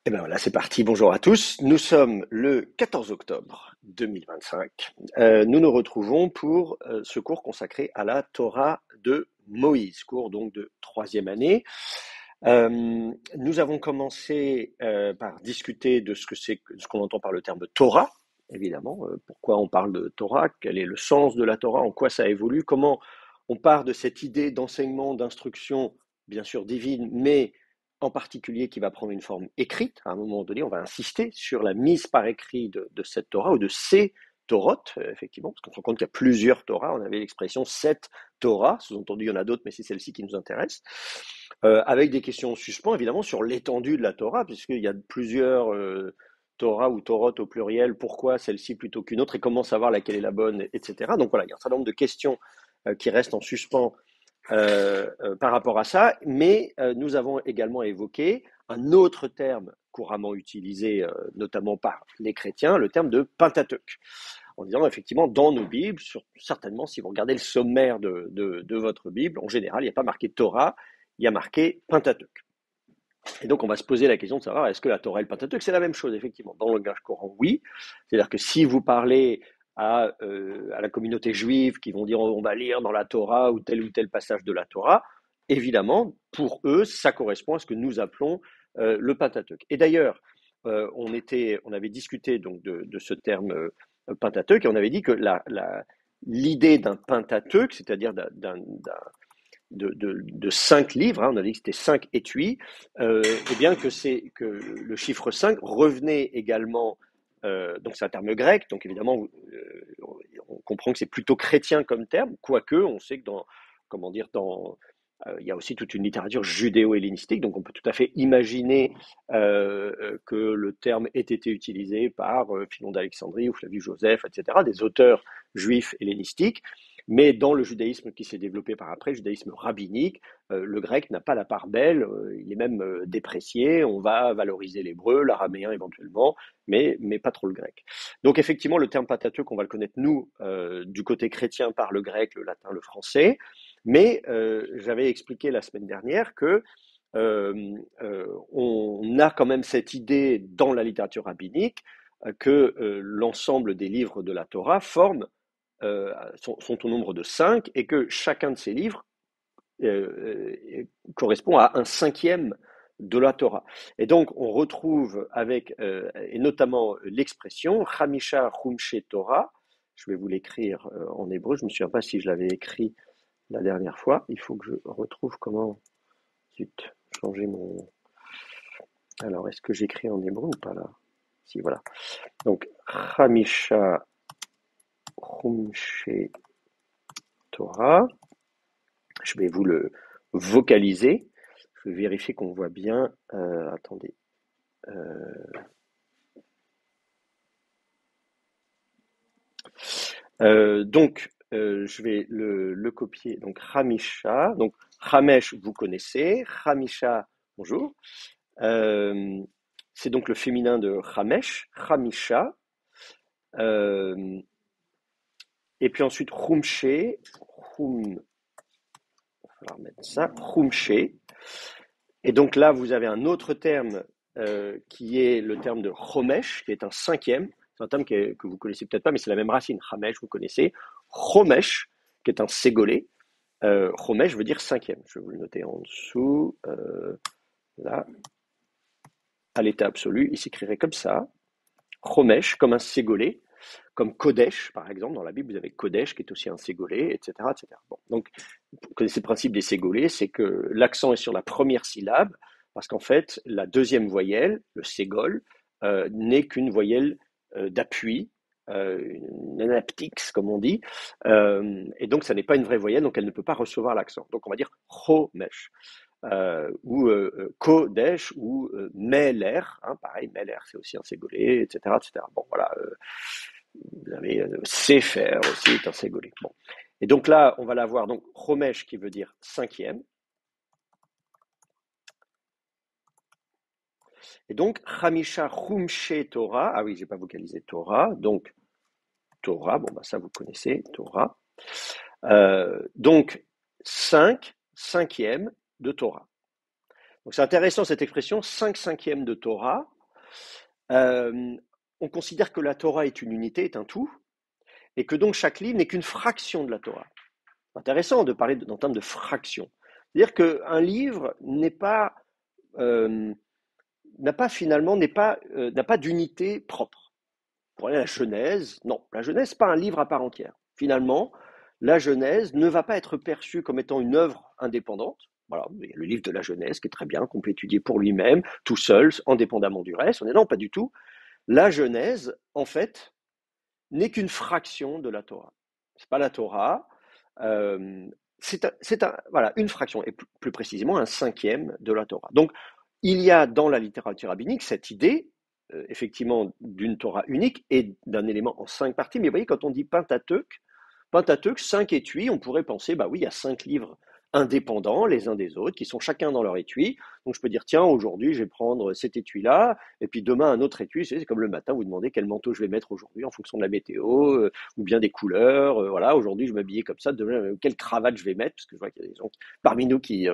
Et ben voilà, c'est parti. Bonjour à tous. Nous sommes le 14 octobre 2025. Nous nous retrouvons pour ce cours consacré à la Torah de Moïse, cours donc de troisième année. Nous avons commencé par discuter de ce que c'est, ce qu'on entend par le terme Torah, évidemment. Pourquoi on parle de Torah, quel est le sens de la Torah, en quoi ça évolue, comment on part de cette idée d'enseignement, d'instruction, bien sûr divine, mais en particulier qui va prendre une forme écrite. À un moment donné, on va insister sur la mise par écrit de cette Torah ou de ces Torot, effectivement, parce qu'on se rend compte qu'il y a plusieurs Torahs. On avait l'expression sept Torahs, sous-entendu, il y en a d'autres, mais c'est celle-ci qui nous intéresse. Avec des questions en suspens, évidemment, sur l'étendue de la Torah, puisqu'il y a plusieurs Torah ou Torot au pluriel, pourquoi celle-ci plutôt qu'une autre, et comment savoir laquelle est la bonne, etc. Donc voilà, il y a un certain nombre de questions qui restent en suspens par rapport à ça, mais nous avons également évoqué un autre terme couramment utilisé, notamment par les chrétiens, le terme de Pentateuque, en disant effectivement dans nos Bibles, certainement si vous regardez le sommaire de votre Bible, en général, il n'y a pas marqué Torah, il y a marqué Pentateuque. Et donc on va se poser la question de savoir est-ce que la Torah et le Pentateuque c'est la même chose, effectivement. Dans le langage courant, oui. C'est-à-dire que si vous parlez à la communauté juive qui vont dire on va lire dans la Torah ou tel passage de la Torah, évidemment, pour eux, ça correspond à ce que nous appelons le Pentateuque. Et d'ailleurs, on avait discuté donc de ce terme Pentateuque et on avait dit que l'idée d'un Pentateuque, c'est-à-dire de 5 livres, hein, on a dit que c'était 5 étuis, et bien que le chiffre 5 revenait également, donc c'est un terme grec, donc évidemment on comprend que c'est plutôt chrétien comme terme, quoique on sait que il y a aussi toute une littérature judéo-hellénistique, donc on peut tout à fait imaginer que le terme ait été utilisé par Philon d'Alexandrie ou Flavius Joseph, etc., des auteurs juifs hellénistiques. Mais dans le judaïsme qui s'est développé par après, le judaïsme rabbinique, le grec n'a pas la part belle, il est même déprécié, on va valoriser l'hébreu, l'araméen éventuellement, mais pas trop le grec. Donc effectivement, le terme Pentateuque, on va le connaître nous, du côté chrétien par le grec, le latin, le français, mais j'avais expliqué la semaine dernière que on a quand même cette idée dans la littérature rabbinique que l'ensemble des livres de la Torah sont au nombre de 5 et que chacun de ces livres correspond à un cinquième de la Torah. Et donc on retrouve avec, et notamment l'expression Chamisha Chumshe Torah, je vais vous l'écrire en hébreu, je ne me souviens pas si je l'avais écrit la dernière fois, il faut que je retrouve comment, zut, changer mon... Alors est-ce que j'écris en hébreu ou pas là? Si, voilà. Donc Chamisha Chumshe Torah, je vais vous le vocaliser. Je vais vérifier qu'on voit bien. Attendez. Donc, je vais le copier. Donc, Hamisha. Donc, Hamesh, vous connaissez. Hamisha, bonjour. C'est donc le féminin de Hamesh. Hamisha. Et puis ensuite, Humshe. Hum, il va falloir mettre ça. Humshe. Et donc là, vous avez un autre terme qui est le terme de Chomesh, qui est un cinquième. C'est un terme que vous connaissez peut-être pas, mais c'est la même racine. Chamesh, vous connaissez. Chomesh, qui est un ségolé. Chomesh veut dire cinquième. Je vais vous le noter en dessous. Là, à l'état absolu, il s'écrirait comme ça. Chomesh, comme un ségolé. Comme Kodesh, par exemple. Dans la Bible, vous avez Kodesh, qui est aussi un ségolé, etc., etc. Bon, donc, vous connaissez le principe des ségolés, c'est que l'accent est sur la première syllabe, parce qu'en fait, la deuxième voyelle, le ségol, n'est qu'une voyelle d'appui, une anaptix, comme on dit, et donc ça n'est pas une vraie voyelle, donc elle ne peut pas recevoir l'accent. Donc on va dire Chomesh, ou Kodesh, ou Meler, hein, pareil, Meler, c'est aussi un ségolé, etc., etc. Bon, voilà. Vous avez Sefer aussi, est un ségolé. Bon. Et donc là, on va l'avoir, donc Chomesh qui veut dire cinquième. Et donc, Chamisha Chumshe Torah, ah oui, j'ai pas vocalisé Torah, donc Torah, bon bah ça vous connaissez, Torah. Donc, 5 cinquièmes de Torah. Donc c'est intéressant cette expression, 5 cinquièmes de Torah. Euh, on considère que la Torah est une unité, est un tout, et que donc chaque livre n'est qu'une fraction de la Torah. Intéressant de parler en termes de fraction. C'est-à-dire qu'un livre euh, n'a pas d'unité propre. Pour aller à la Genèse, non, la Genèse, n'est pas un livre à part entière. Finalement, la Genèse ne va pas être perçue comme étant une œuvre indépendante. Voilà, il y a le livre de la Genèse qui est très bien, qu'on peut étudier pour lui-même, tout seul, indépendamment du reste. On est non, pas du tout. La Genèse, en fait, n'est qu'une fraction de la Torah. C'est pas la Torah, euh, voilà, une fraction, et plus précisément un cinquième de la Torah. Donc, il y a dans la littérature rabbinique cette idée, effectivement, d'une Torah unique et d'un élément en 5 parties. Mais vous voyez, quand on dit Pentateuque, Pentateuque, 5 étuis, on pourrait penser, bah oui, il y a 5 livres indépendants les uns des autres, qui sont chacun dans leur étui. Donc je peux dire, tiens, aujourd'hui, je vais prendre cet étui-là, et puis demain, un autre étui. C'est comme le matin, vous demandez quel manteau je vais mettre aujourd'hui en fonction de la météo, ou bien des couleurs. Voilà, aujourd'hui, je vais m'habiller comme ça, demain, quelle cravate je vais mettre, parce que je vois qu'il y a des gens parmi nous qui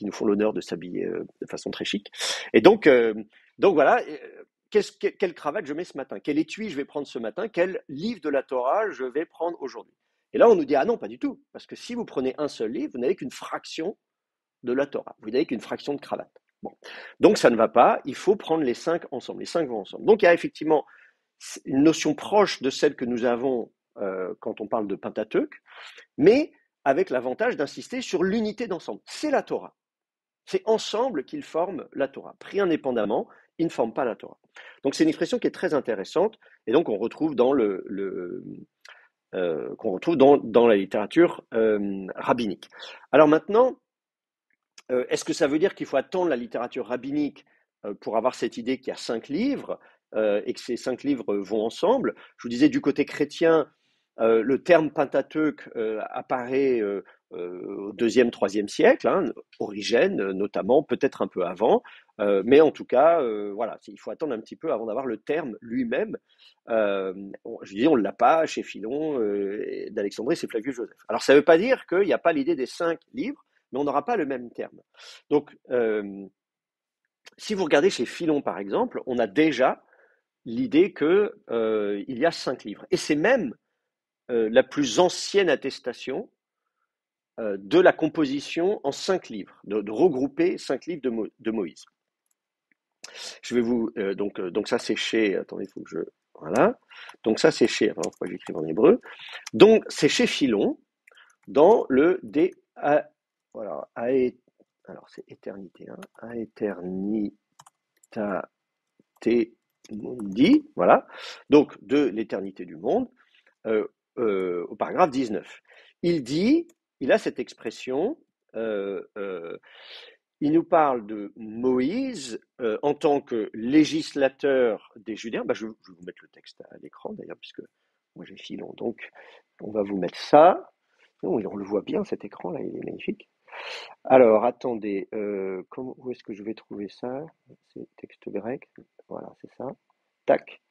nous font l'honneur de s'habiller de façon très chic. Et donc voilà, quelle cravate je mets ce matin, quel étui je vais prendre ce matin, quel livre de la Torah je vais prendre aujourd'hui. Et là, on nous dit, ah non, pas du tout, parce que si vous prenez un seul livre, vous n'avez qu'une fraction de la Torah, vous n'avez qu'une fraction de cravate. Bon. Donc ça ne va pas, il faut prendre les 5 ensemble, les 5 vont ensemble. Donc il y a effectivement une notion proche de celle que nous avons quand on parle de Pentateuque, mais avec l'avantage d'insister sur l'unité d'ensemble. C'est la Torah. C'est ensemble qu'ils forment la Torah. Pris indépendamment, ils ne forment pas la Torah. Donc c'est une expression qui est très intéressante et donc on retrouve dans qu'on retrouve dans la littérature rabbinique. Alors maintenant, est-ce que ça veut dire qu'il faut attendre la littérature rabbinique pour avoir cette idée qu'il y a 5 livres et que ces 5 livres vont ensemble? Je vous disais du côté chrétien, le terme Pentateuque apparaît au deuxième, troisième siècle, hein, Origène notamment, peut-être un peu avant, mais en tout cas, voilà, il faut attendre un petit peu avant d'avoir le terme lui-même. Je dis, on ne l'a pas chez Philon d'Alexandrie, c'est Flavius Joseph. Alors ça ne veut pas dire qu'il n'y a pas l'idée des 5 livres, mais on n'aura pas le même terme. Donc, si vous regardez chez Philon, par exemple, on a déjà l'idée qu'il y a 5 livres. Et c'est même la plus ancienne attestation de la composition en 5 livres, de regrouper 5 livres de Moïse. Je vais vous donc ça c'est chez attendez, il faut que je voilà. Donc ça c'est chez alors pourquoi j'écris en hébreu. Donc c'est chez Philon dans le voilà alors c'est éternité hein, aeternitatis mundi voilà. Donc de l'éternité du monde au paragraphe 19. Il a cette expression il nous parle de Moïse en tant que législateur des Judéens. Je vais vous mettre le texte à l'écran d'ailleurs, puisque moi j'ai Philon. Donc, on va vous mettre ça. On le voit bien cet écran là, il est magnifique. Alors, attendez, où est-ce que je vais trouver ça? C'est texte grec. Voilà, c'est ça. Tac.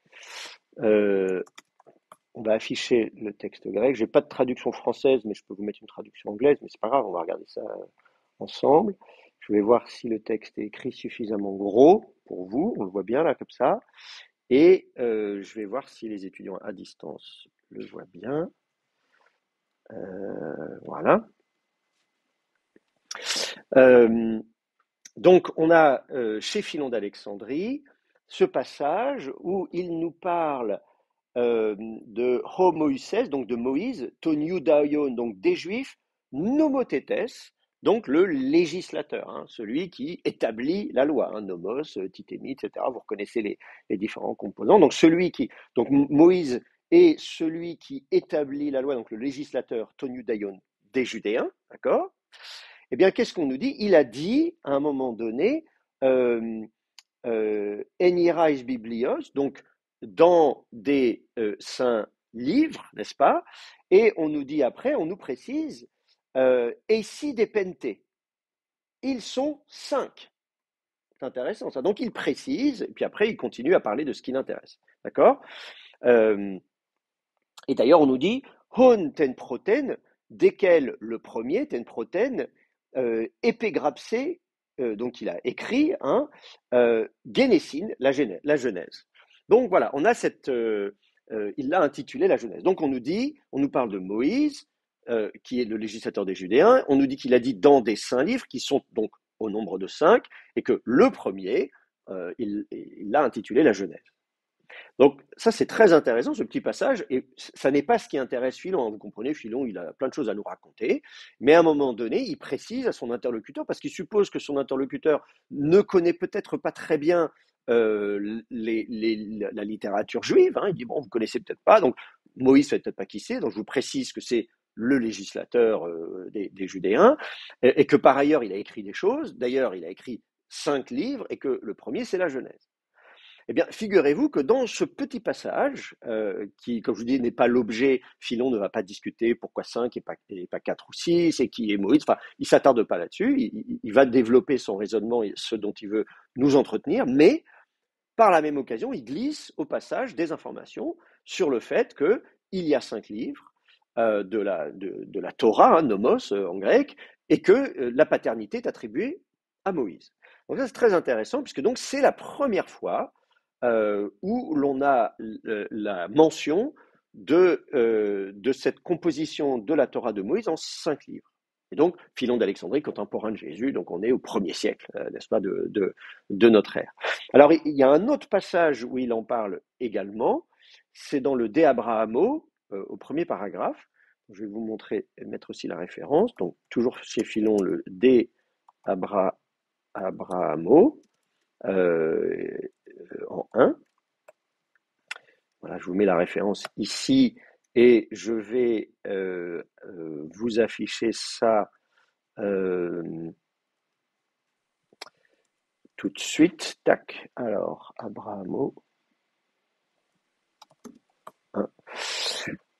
On va afficher le texte grec. J'ai pas de traduction française, mais je peux vous mettre une traduction anglaise, mais c'est pas grave, on va regarder ça ensemble. Je vais voir si le texte est écrit suffisamment gros pour vous. On le voit bien là comme ça. Et je vais voir si les étudiants à distance le voient bien. Voilà. Donc on a chez Philon d'Alexandrie ce passage où il nous parle de Ho Moïses, donc de Moïse, Ton Iudaion, donc des Juifs, Nomothetes, donc le législateur, hein, celui qui établit la loi, hein, nomos, titémi, etc. Vous reconnaissez les différents composants. Donc Moïse est celui qui établit la loi, donc le législateur, Ton Iudaion, des Judéens, d'accord? Eh bien, qu'est-ce qu'on nous dit? Il a dit, à un moment donné, Enirais Biblios, donc dans des saints livres, n'est-ce pas? Et on nous dit après, on nous précise, Esi depente, ils sont 5. C'est intéressant ça. Donc il précise, et puis après il continue à parler de ce qui l'intéresse. D'accord? Et d'ailleurs on nous dit, Hon ten proten, desquels le premier, ten proten, épigrapsé donc il a écrit Génésine, la Genèse. Donc voilà, on a il l'a intitulé la Genèse. Donc on nous parle de Moïse, qui est le législateur des Judéens. On nous dit qu'il a dit dans des 5 livres, qui sont donc au nombre de 5, et que le premier, il l'a intitulé la Genèse. Donc ça, c'est très intéressant, ce petit passage, et ça n'est pas ce qui intéresse Philon, hein. Vous comprenez, Philon, il a plein de choses à nous raconter, mais à un moment donné, il précise à son interlocuteur, parce qu'il suppose que son interlocuteur ne connaît peut-être pas très bien la littérature juive, hein. Il dit, bon, vous connaissez peut-être pas, donc Moïse ne sait peut-être pas qui c'est, donc je vous précise que c'est le législateur des Judéens, et que par ailleurs, il a écrit des choses. D'ailleurs, il a écrit 5 livres, et que le premier, c'est la Genèse. Eh bien, figurez-vous que dans ce petit passage, qui, comme je vous dis, n'est pas l'objet, Philon ne va pas discuter pourquoi 5 et pas 4 ou 6, et qui est Moïse, enfin, il ne s'attarde pas là-dessus, il va développer son raisonnement et ce dont il veut nous entretenir, mais par la même occasion, il glisse au passage des informations sur le fait qu'il y a 5 livres de la Torah, nomos en grec, et que la paternité est attribuée à Moïse. Donc ça, c'est très intéressant, puisque donc c'est la première fois où l'on a la mention de cette composition de la Torah de Moïse en 5 livres. Et donc, Philon d'Alexandrie, contemporain de Jésus, donc on est au 1er siècle, n'est-ce pas, de notre ère. Alors, il y a un autre passage où il en parle également, c'est dans le De Abrahamo, au premier paragraphe. Je vais vous montrer, mettre aussi la référence. Donc, toujours chez Philon, le De Abrahamo, en 1. Voilà, je vous mets la référence ici et je vais vous afficher ça tout de suite. Tac, alors, Abrahamo. 1.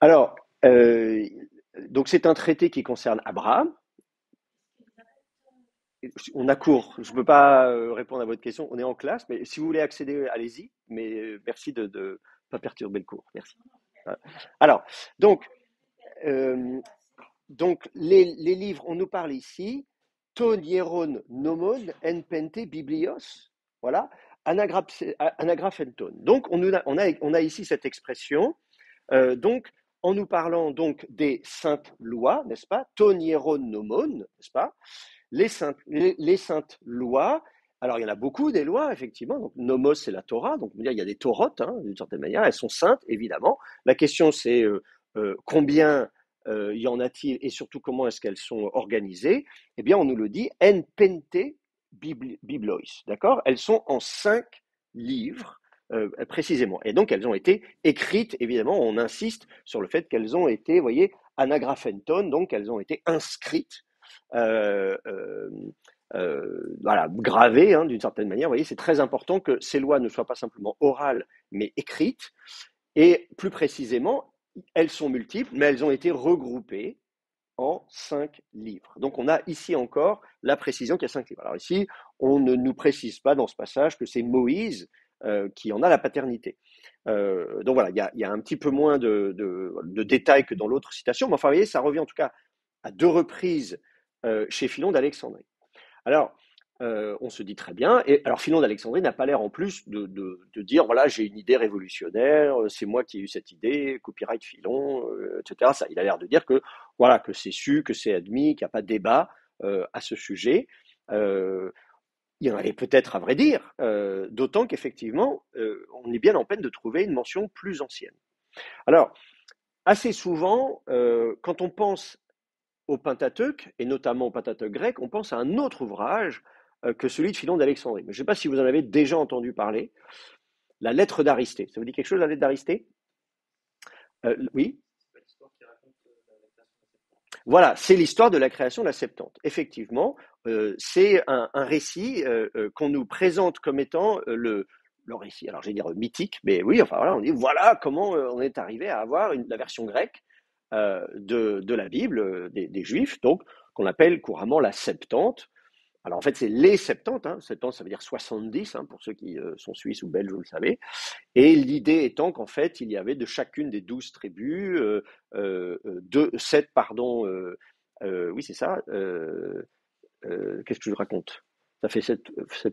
Alors, donc c'est un traité qui concerne Abraham. On a cours, je ne peux pas répondre à votre question, on est en classe, mais si vous voulez accéder, allez-y, mais merci de ne pas perturber le cours, merci. Alors, donc, les livres, on nous parle ici, ton hieron nomon en pente biblios, voilà, anagraphenton. Donc, on a ici cette expression, donc, en nous parlant donc des saintes lois, n'est-ce pas, ton hieron nomon, n'est-ce pas, les saintes lois. Alors, il y en a beaucoup des lois, effectivement. Donc, nomos, c'est la Torah. Donc, il y a des Torotes, hein, d'une certaine manière. Elles sont saintes, évidemment. La question, c'est combien y en a-t-il et surtout comment est-ce qu'elles sont organisées. Eh bien, on nous le dit, en pente biblois. D'accord? Elles sont en 5 livres. Précisément. Et donc, elles ont été écrites, évidemment, on insiste sur le fait qu'elles ont été, vous voyez, anagraphenton, donc elles ont été inscrites voilà, gravées, hein, d'une certaine manière. Vous voyez, c'est très important que ces lois ne soient pas simplement orales, mais écrites. Et plus précisément, elles sont multiples, mais elles ont été regroupées en 5 livres. Donc on a ici encore la précision qu'il y a 5 livres. Alors ici, on ne nous précise pas dans ce passage que c'est Moïse qui en a la paternité. Donc voilà, il y a un petit peu moins de détails que dans l'autre citation, mais enfin, vous voyez, ça revient en tout cas à 2 reprises chez Philon d'Alexandrie. Alors, on se dit très bien, et alors Philon d'Alexandrie n'a pas l'air en plus de dire, voilà, j'ai une idée révolutionnaire, c'est moi qui ai eu cette idée, copyright Philon, etc. Ça, il a l'air de dire que, voilà, que c'est su, que c'est admis, qu'il n'y a pas de débat à ce sujet. Il y en avait peut-être à vrai dire, d'autant qu'effectivement, on est bien en peine de trouver une mention plus ancienne. Alors, assez souvent, quand on pense au Pentateuque, et notamment au Pentateuque grec, on pense à un autre ouvrage que celui de Philon d'Alexandrie. Mais je ne sais pas si vous en avez déjà entendu parler, la lettre d'Aristée. Ça vous dit quelque chose, la lettre d'Aristée? Oui. Voilà, c'est l'histoire de la création de la Septante. Effectivement, c'est un récit qu'on nous présente comme étant le récit, alors je vais dire mythique, mais oui, enfin voilà, on dit voilà comment on est arrivé à avoir la version grecque de la Bible des Juifs, donc qu'on appelle couramment la Septante. Alors en fait, c'est les Septantes, hein. Septante, ça veut dire 70, hein, pour ceux qui sont suisses ou belges, vous le savez. Et l'idée étant qu'en fait, il y avait de chacune des 12 tribus, 7, pardon, oui c'est ça, qu'est-ce que je raconte? Ça fait 7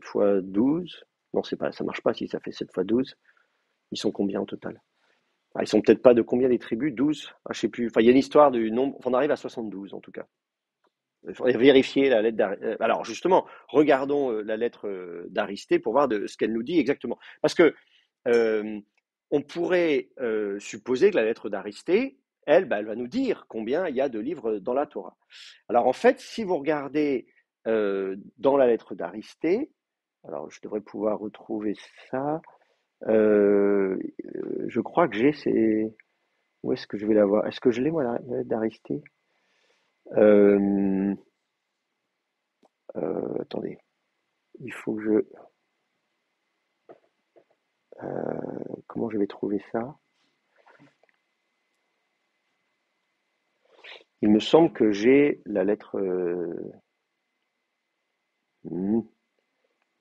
fois 12. Non, ça marche pas si ça fait 7 fois 12. Ils sont combien en total? Ah, ils sont peut-être pas de combien les tribus? 12? Ah, je sais plus. Enfin, il y a une histoire du nombre. On arrive à 72 en tout cas. Il faudrait vérifier la lettre d'Aristée. Alors justement, regardons la lettre d'Aristée pour voir ce qu'elle nous dit exactement. Parce que euh, on pourrait supposer que la lettre d'Aristée, elle, bah, elle va nous dire combien il y a de livres dans la Torah. Alors en fait, si vous regardez dans la lettre d'Aristée, alors je devrais pouvoir retrouver ça. Euh, je crois que où est-ce que je vais la voir? Est-ce que je l'ai moi la lettre d'Aristée? Euh, Attendez, il faut que je comment je vais trouver ça? Il me semble que j'ai la lettre. Hmm,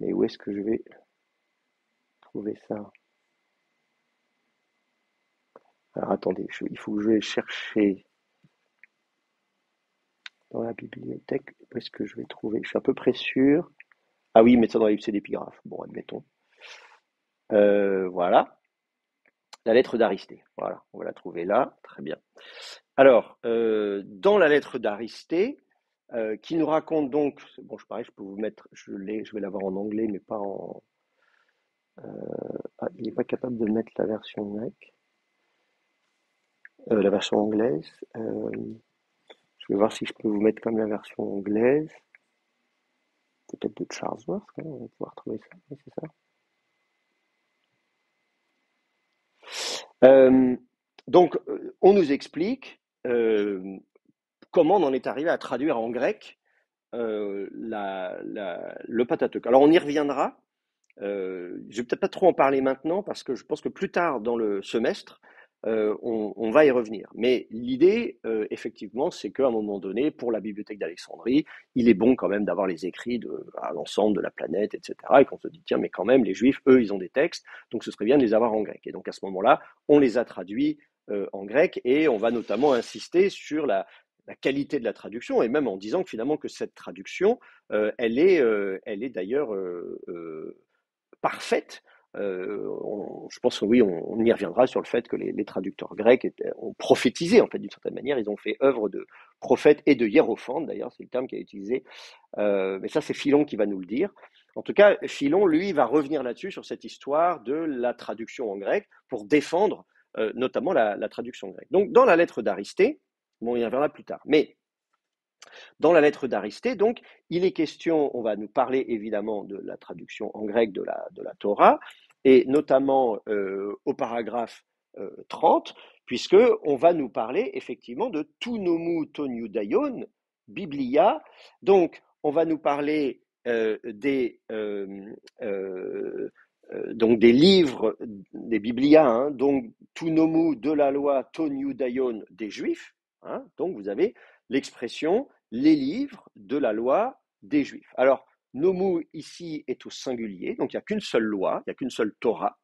mais où est-ce que je vais trouver ça? Alors attendez, il faut que je vais chercher dans la bibliothèque. Où est-ce que je vais trouver? Je suis à peu près sûr. Ah oui, mais ça dans les d'épigraphe. Bon, admettons. Voilà, la lettre d'Aristée. Voilà, on va la trouver là. Très bien. Alors, dans la lettre d'Aristée, qui nous raconte donc, bon, pareil, je peux vous mettre, je vais l'avoir en anglais, mais pas en. Ah, il n'est pas capable de mettre la version grecque, la version anglaise. Je vais voir si je peux vous mettre comme la version anglaise. Peut-être de Charlesworth, hein, on va pouvoir trouver ça. Oui, c'est ça. Euh, donc, on nous explique comment on en est arrivé à traduire en grec le Pentateuque. Alors, on y reviendra. Je vais peut-être pas trop en parler maintenant parce que je pense que plus tard dans le semestre, on va y revenir. Mais l'idée, effectivement, c'est qu'à un moment donné, pour la bibliothèque d'Alexandrie, il est bon quand même d'avoir les écrits à l'ensemble de la planète, etc. Et qu'on se dit, tiens, mais quand même, les Juifs, eux, ils ont des textes, donc ce serait bien de les avoir en grec. Et donc à ce moment-là, on les a traduits en grec et on va notamment insister sur la qualité de la traduction et même en disant que finalement que cette traduction, elle est d'ailleurs parfaite. Je pense que oui, on y reviendra sur le fait que les traducteurs grecs ont prophétisé en fait d'une certaine manière. Ils ont fait œuvre de prophète et de hiérophante, d'ailleurs, c'est le terme qui a été utilisé. Mais ça, c'est Philon qui va nous le dire. En tout cas, Philon, lui, va revenir là-dessus sur cette histoire de la traduction en grec pour défendre notamment la traduction grecque. Donc, dans la lettre d'Aristée, bon, on y reviendra plus tard. Mais dans la lettre d'Aristée, donc, il est question, on va nous parler évidemment de la traduction en grec de la Torah, et notamment au paragraphe 30, puisque on va nous parler effectivement de tout nomu ton iudaion, Biblia. Donc, on va nous parler donc des livres, des Biblia, hein, donc tout nomu de la loi ton iudaion des Juifs. Hein, donc, vous avez l'expression les livres de la loi des Juifs. Alors, nomu ici est au singulier, donc il n'y a qu'une seule loi, il n'y a qu'une seule Torah,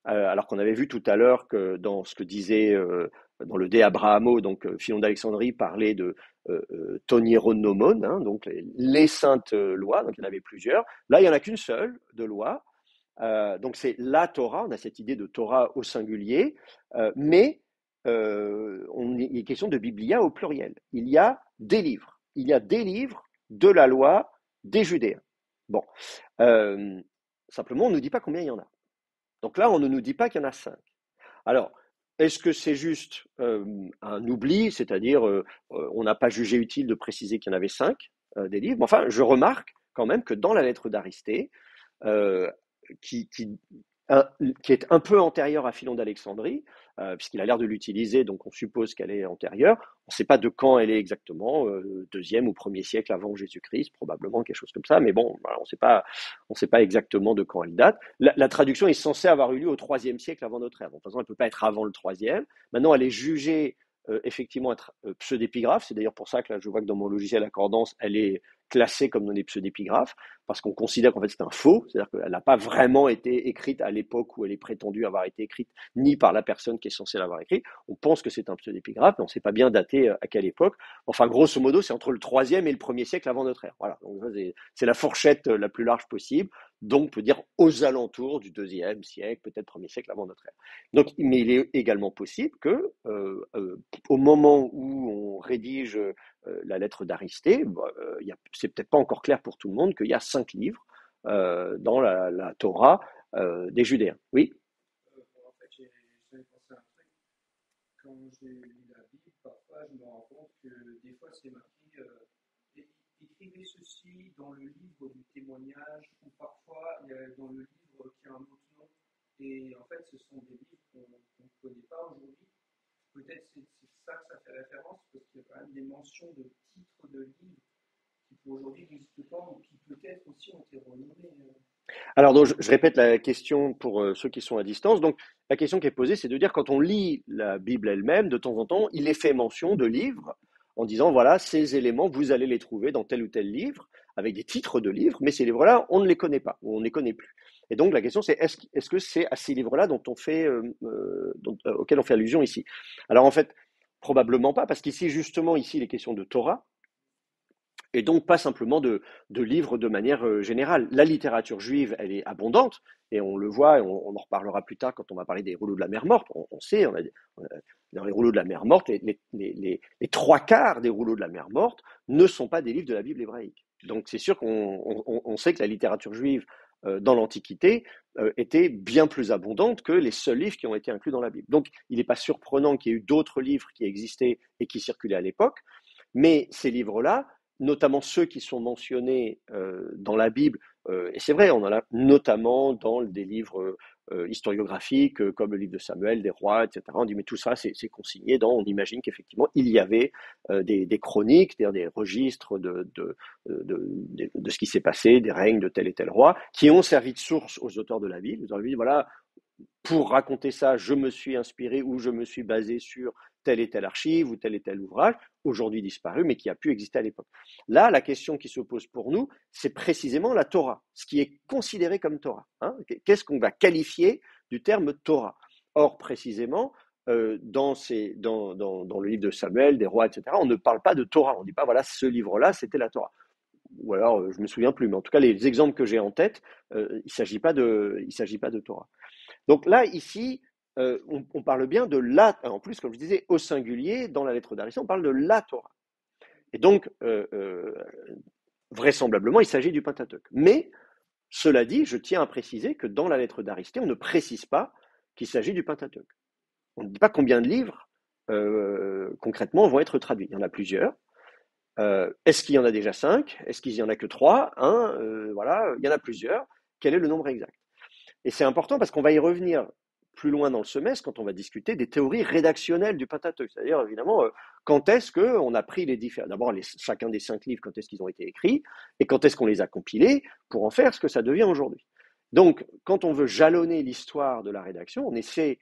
alors qu'on avait vu tout à l'heure que dans ce que disait dans le De Abrahamo, donc Philon d'Alexandrie parlait de Tonieronomon, hein, donc les saintes lois, donc il y en avait plusieurs. Là, il n'y en a qu'une seule de loi, donc c'est la Torah, on a cette idée de Torah au singulier, mais il est question de Biblia au pluriel. Il y a des livres. Il y a des livres de la loi des Judéens. Bon, simplement, on ne nous dit pas combien il y en a. Donc là, on ne nous dit pas qu'il y en a 5. Alors, est-ce que c'est juste un oubli, c'est-à-dire on n'a pas jugé utile de préciser qu'il y en avait 5 des livres? Enfin, je remarque quand même que dans la lettre d'Aristée, euh, qui, qui, qui est un peu antérieure à Philon d'Alexandrie, puisqu'il a l'air de l'utiliser, donc on suppose qu'elle est antérieure. On ne sait pas de quand elle est exactement, deuxième ou premier siècle avant Jésus-Christ, probablement quelque chose comme ça, mais bon, voilà, on sait pas exactement de quand elle date. La traduction est censée avoir eu lieu au troisième siècle avant notre ère. Donc, de toute façon, elle ne peut pas être avant le troisième. Maintenant, elle est jugée effectivement être pseudépigraphe. C'est d'ailleurs pour ça que là, je vois que dans mon logiciel Accordance, elle est classée comme donnée pseudépigraphe. parce qu'on considère qu'en fait c'est un faux, c'est-à-dire qu'elle n'a pas vraiment été écrite à l'époque où elle est prétendue avoir été écrite, ni par la personne qui est censée l'avoir écrite. On pense que c'est un pseudépigraphe, mais on ne sait pas bien dater à quelle époque. Enfin, grosso modo, c'est entre le 3e et le 1er siècle avant notre ère. Voilà, donc c'est la fourchette la plus large possible, donc on peut dire aux alentours du 2e siècle, peut-être 1er siècle avant notre ère. Donc, mais il est également possible que, au moment où on rédige la lettre d'Aristée, c'est peut-être pas encore clair pour tout le monde qu'il y a 5 livres dans la Torah des Judéens. Oui. En fait, j'avais pensé à un truc. Quand j'ai lu la Bible, parfois je me rends compte que des fois c'est marqué écrivez ceci dans le livre du témoignage, ou parfois dans le livre qui a un autre nom. Et en fait, ce sont des livres qu'on ne connaît pas aujourd'hui. Peut-être c'est ça que ça fait référence, parce qu'il y a quand même des mentions de titres de livres qui pour aujourd'hui n'existent pas, ou qui peut-être aussi ont été renommés. Alors, donc, je répète la question pour ceux qui sont à distance. Donc, la question qui est posée, c'est de dire quand on lit la Bible elle-même, de temps en temps, il est fait mention de livres en disant, voilà, ces éléments, vous allez les trouver dans tel ou tel livre, avec des titres de livres, mais ces livres-là, on ne les connaît pas, ou on ne les connaît plus. Et donc, la question, c'est est-ce que c'est à ces livres-là auxquels on fait allusion ici? Alors, en fait, probablement pas, parce qu'ici, justement, ici, il est question de Torah, et donc pas simplement de livres de manière générale. La littérature juive, elle est abondante, et on le voit, et on en reparlera plus tard quand on va parler des rouleaux de la mer morte. On sait, dans les rouleaux de la mer morte, les 3 quarts des rouleaux de la mer morte ne sont pas des livres de la Bible hébraïque. Donc c'est sûr qu'on sait que la littérature juive dans l'Antiquité était bien plus abondante que les seuls livres qui ont été inclus dans la Bible. Donc il n'est pas surprenant qu'il y ait eu d'autres livres qui existaient et qui circulaient à l'époque, mais ces livres-là, notamment ceux qui sont mentionnés dans la Bible, et c'est vrai, on en a notamment dans des livres historiographiques comme le livre de Samuel, des rois, etc. On dit mais tout ça c'est consigné on imagine qu'effectivement il y avait des chroniques, c'est-à-dire des registres de ce qui s'est passé, des règnes de tel et tel roi, qui ont servi de source aux auteurs de la Bible. Ils ont dit voilà, pour raconter ça, je me suis inspiré ou je me suis basé sur tel et tel archive ou tel et tel ouvrage, aujourd'hui disparu, mais qui a pu exister à l'époque. Là, la question qui se pose pour nous, c'est précisément la Torah, ce qui est considéré comme Torah. Hein. Qu'est-ce qu'on va qualifier du terme Torah? Or, précisément, dans le livre de Samuel, des rois, etc., on ne parle pas de Torah. On ne dit pas, voilà, ce livre-là, c'était la Torah. Ou alors, je ne me souviens plus, mais en tout cas, les exemples que j'ai en tête, il ne s'agit pas de Torah. Donc là, ici, on parle bien de la, en plus, comme je disais, au singulier, dans la lettre d'Aristée, on parle de la Torah. Et donc, vraisemblablement, il s'agit du Pentateuque. Mais, cela dit, je tiens à préciser que dans la lettre d'Aristée, on ne précise pas qu'il s'agit du Pentateuque. On ne dit pas combien de livres, concrètement, vont être traduits. Il y en a plusieurs. Est-ce qu'il y en a déjà 5? Est-ce qu'il n'y en a que 3? Voilà, il y en a plusieurs. Quel est le nombre exact? Et c'est important parce qu'on va y revenir plus loin dans le semestre quand on va discuter des théories rédactionnelles du Pentateuque. C'est-à-dire, évidemment, quand est-ce qu'on a pris les différents. D'abord, chacun des 5 livres, quand est-ce qu'ils ont été écrits, et quand est-ce qu'on les a compilés pour en faire ce que ça devient aujourd'hui. Donc, quand on veut jalonner l'histoire de la rédaction, on essaie,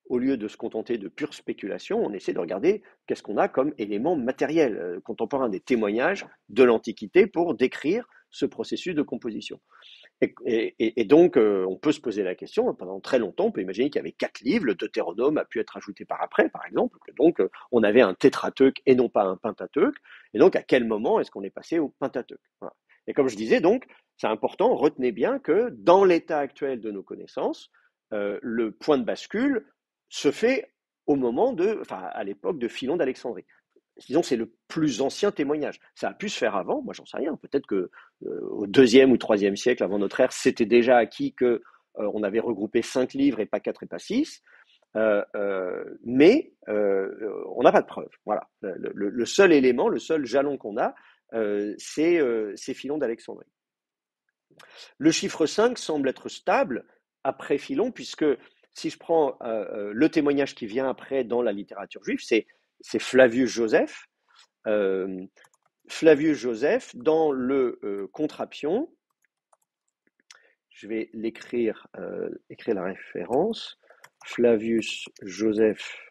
au lieu de se contenter de pure spéculation, on essaie de regarder qu'est-ce qu'on a comme élément matériel, contemporain, des témoignages de l'Antiquité pour décrire ce processus de composition. Et donc, on peut se poser la question, pendant très longtemps, on peut imaginer qu'il y avait 4 livres, le Deutéronome a pu être ajouté par après, par exemple, que donc on avait un tétrateuque et non pas un pentateuque, et donc à quel moment est-ce qu'on est passé au pentateuque? Voilà. Et comme je disais, donc, c'est important, retenez bien que dans l'état actuel de nos connaissances, le point de bascule se fait à l'époque de Philon d'Alexandrie. Disons, c'est le plus ancien témoignage. Ça a pu se faire avant, moi j'en sais rien. Peut-être que au 2e ou 3e siècle avant notre ère, c'était déjà acquis que on avait regroupé 5 livres et pas 4 et pas 6. Mais on n'a pas de preuve. Voilà. Le seul élément, le seul jalon qu'on a, c'est Philon d'Alexandrie. Le chiffre 5 semble être stable après Philon, puisque si je prends le témoignage qui vient après dans la littérature juive, c'est Flavius Joseph. Flavius Joseph, dans le Contrapion, je vais l'écrire, écrire la référence, Flavius Joseph,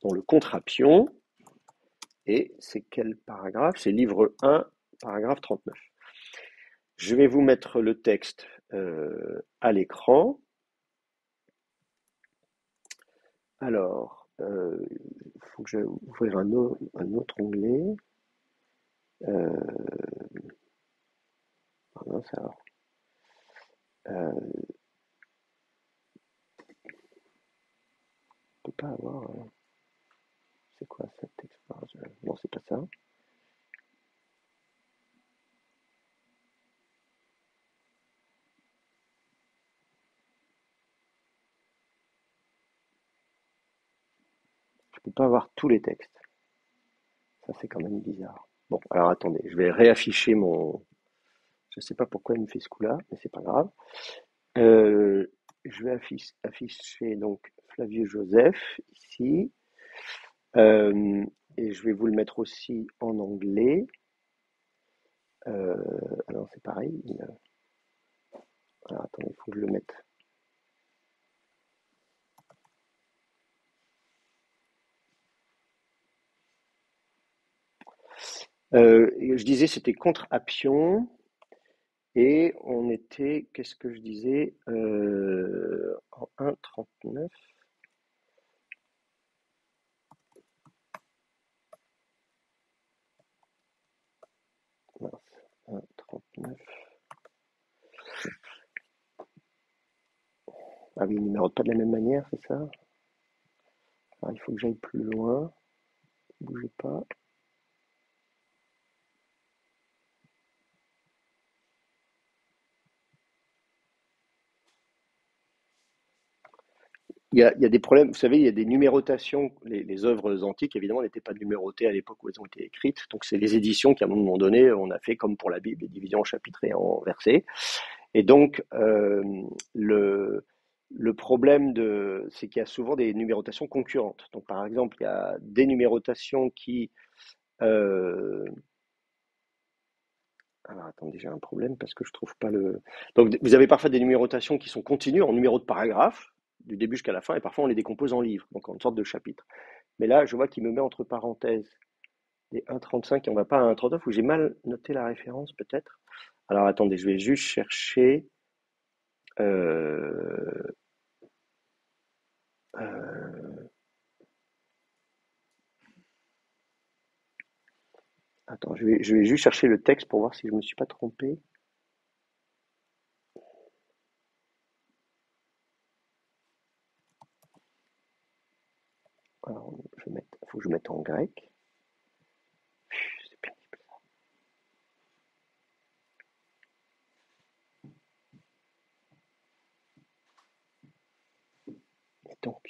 dans le Contrapion, Et c'est quel paragraphe? C'est livre 1, paragraphe 39. Je vais vous mettre le texte à l'écran. Alors, il faut que j'aille ouvrir un autre onglet. Non, ça va. On peut pas avoir. C'est quoi cette texte? Non, c'est pas ça. Je peux pas avoir tous les textes. Ça, c'est quand même bizarre. Bon, alors attendez, je vais réafficher mon. Je sais pas pourquoi il me fait ce coup-là, mais c'est pas grave. Je vais afficher donc Flavius Joseph ici. Et je vais vous le mettre aussi en anglais. Alors c'est pareil. Alors attendez, il faut que je le mette. Je disais c'était contre Appion et on était, qu'est-ce que je disais en 1,39. Mince, 1,39. Ah oui, il ne numérote pas de la même manière, c'est ça? Alors, il faut que j'aille plus loin. Bougez pas. Il y a des problèmes, vous savez, il y a des numérotations. Les œuvres antiques, évidemment, n'étaient pas numérotées à l'époque où elles ont été écrites. Donc, c'est les éditions qu'à un moment donné, on a fait comme pour la Bible, les divisions en chapitres et en versets. Et donc, le problème c'est qu'il y a souvent des numérotations concurrentes. Donc, par exemple, il y a des numérotations qui. Alors, attendez, j'ai un problème parce que je trouve pas le. Donc, vous avez parfois des numérotations qui sont continues en numéro de paragraphe, du début jusqu'à la fin, et parfois on les décompose en livres, donc en sorte de chapitre. Mais là, je vois qu'il me met entre parenthèses des 1,35 et on va pas à 1,39 où j'ai mal noté la référence peut-être. Alors attendez, je vais juste chercher. euh, euh, Attends, je vais juste chercher le texte pour voir si je me suis pas trompé. Alors, faut que je mette en grec. C'est pénible. Et donc,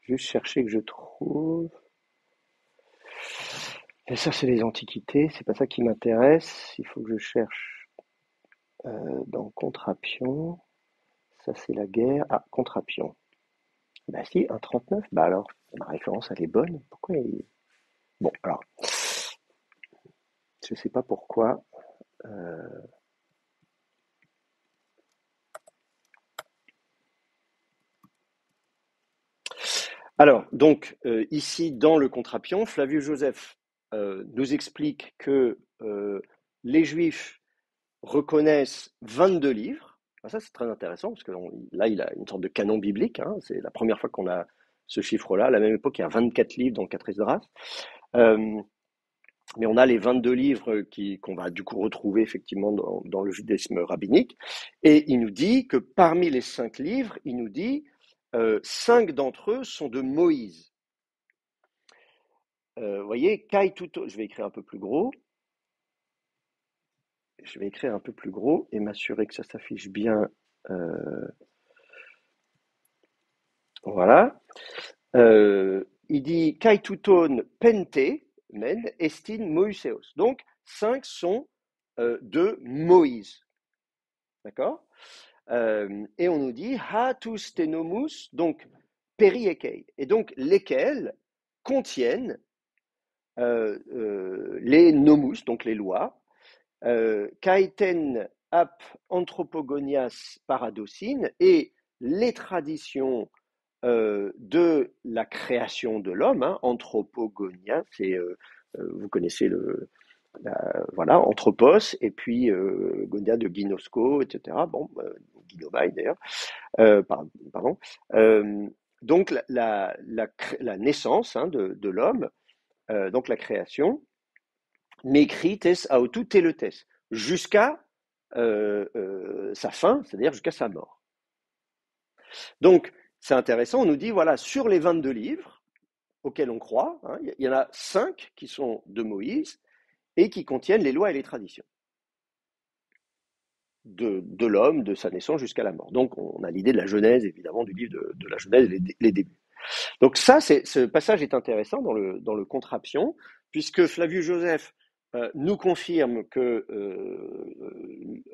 juste chercher que je trouve. Et ça, c'est les antiquités, c'est pas ça qui m'intéresse. Il faut que je cherche dans Contrapion. Ça, c'est la guerre. Ah, Contrapion. Bah si, 1,39. Bah alors, ma référence, elle est bonne. Pourquoi Bon, alors, je sais pas pourquoi. euh, Alors, donc, ici, dans le Contrapion, Flavius Joseph nous explique que les Juifs reconnaissent 22 livres. Ah, ça, c'est très intéressant, parce que là, il a une sorte de canon biblique. Hein. C'est la première fois qu'on a ce chiffre-là. À la même époque, il y a 24 livres dans le 4 Esdras. Mais on a les 22 livres qu'on va du coup retrouver effectivement dans le judaïsme rabbinique. Et il nous dit que parmi les 5 livres, il nous dit 5 d'entre eux sont de Moïse. Vous voyez, Kai Tuto, je vais écrire un peu plus gros. Je vais écrire un peu plus gros et m'assurer que ça s'affiche bien. Voilà. Il dit Kai Tuton Pente, Men, Estin Moiseos. Donc, 5 sont de Moïse. D'accord. Et on nous dit Hatus Tenomus, donc Periekei. Et donc, lesquels contiennent les nomus, donc les lois, Kaiten ap anthropogonias paradocine, et les traditions de la création de l'homme, hein, anthropogonia, vous connaissez voilà, anthropos, et puis gonia de gynosco, etc. Bon, gynomai d'ailleurs, pardon. Euh, donc la naissance, hein, de l'homme, donc la création, m'écrit tes autou teletes, jusqu'à sa fin, c'est-à-dire jusqu'à sa mort. Donc, c'est intéressant, on nous dit, voilà, sur les 22 livres auxquels on croit, hein, il y en a 5 qui sont de Moïse et qui contiennent les lois et les traditions de l'homme, de sa naissance jusqu'à la mort. Donc, on a l'idée de la Genèse, évidemment, du livre de la Genèse, les débuts. Donc ça, ce passage est intéressant dans le Contraption, puisque Flavius Joseph nous confirme que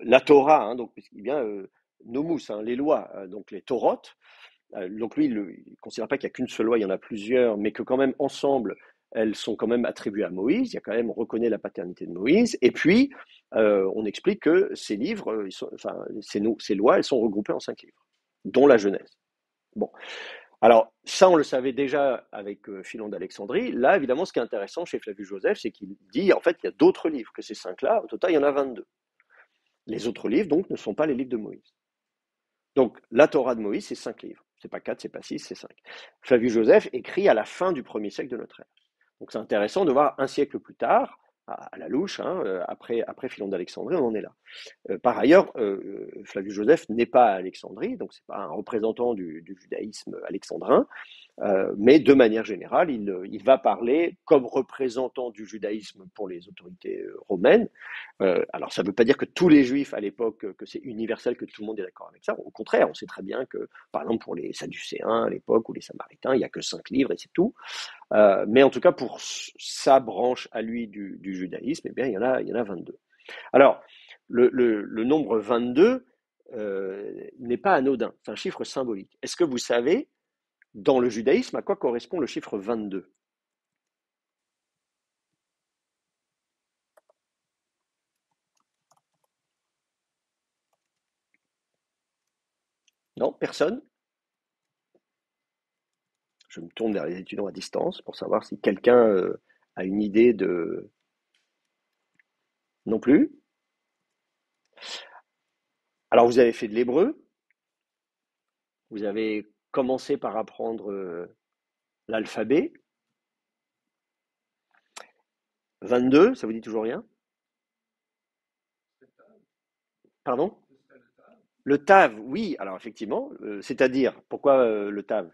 la Torah, hein, donc puisqu'il vient nomos, hein, les lois, donc les Toroth, donc lui, il ne considère pas qu'il n'y a qu'une seule loi, il y en a plusieurs, mais que quand même ensemble, elles sont quand même attribuées à Moïse. Il y a quand même, on reconnaît la paternité de Moïse. Et puis, on explique que ces livres, ces lois, elles sont regroupées en 5 livres, dont la Genèse. Bon. Alors, ça, on le savait déjà avec Philon d'Alexandrie. Là, évidemment, ce qui est intéressant chez Flavius Joseph, c'est qu'il dit, en fait, il y a d'autres livres que ces 5-là. Au total, il y en a 22. Les autres livres, donc, ne sont pas les livres de Moïse. Donc, la Torah de Moïse, c'est 5 livres. C'est pas 4, c'est pas 6, c'est 5. Flavius Joseph écrit à la fin du 1er siècle de notre ère. Donc, c'est intéressant de voir un siècle plus tard, à la louche, hein, après Philon d'Alexandrie, on en est là. Par ailleurs, Flavius Joseph n'est pas à Alexandrie, donc c'est pas un représentant du judaïsme alexandrin, mais de manière générale, il va parler comme représentant du judaïsme pour les autorités romaines. Alors ça ne veut pas dire que tous les juifs à l'époque, que c'est universel, que tout le monde est d'accord avec ça. Au contraire, on sait très bien que, par exemple, pour les Sadducéens à l'époque ou les Samaritains, il n'y a que 5 livres et c'est tout. Mais en tout cas, pour sa branche à lui du judaïsme, eh bien, il y en a 22. Alors, le nombre 22 n'est pas anodin, c'est un chiffre symbolique. Est-ce que vous savez, dans le judaïsme, à quoi correspond le chiffre 22? Non, personne? Je me tourne vers les étudiants à distance pour savoir si quelqu'un a une idée de... Non plus? Alors, vous avez fait de l'hébreu, vous avez commencé par apprendre l'alphabet. 22, ça vous dit toujours rien? Pardon? Le tav, oui, alors effectivement, c'est-à-dire, pourquoi le tav?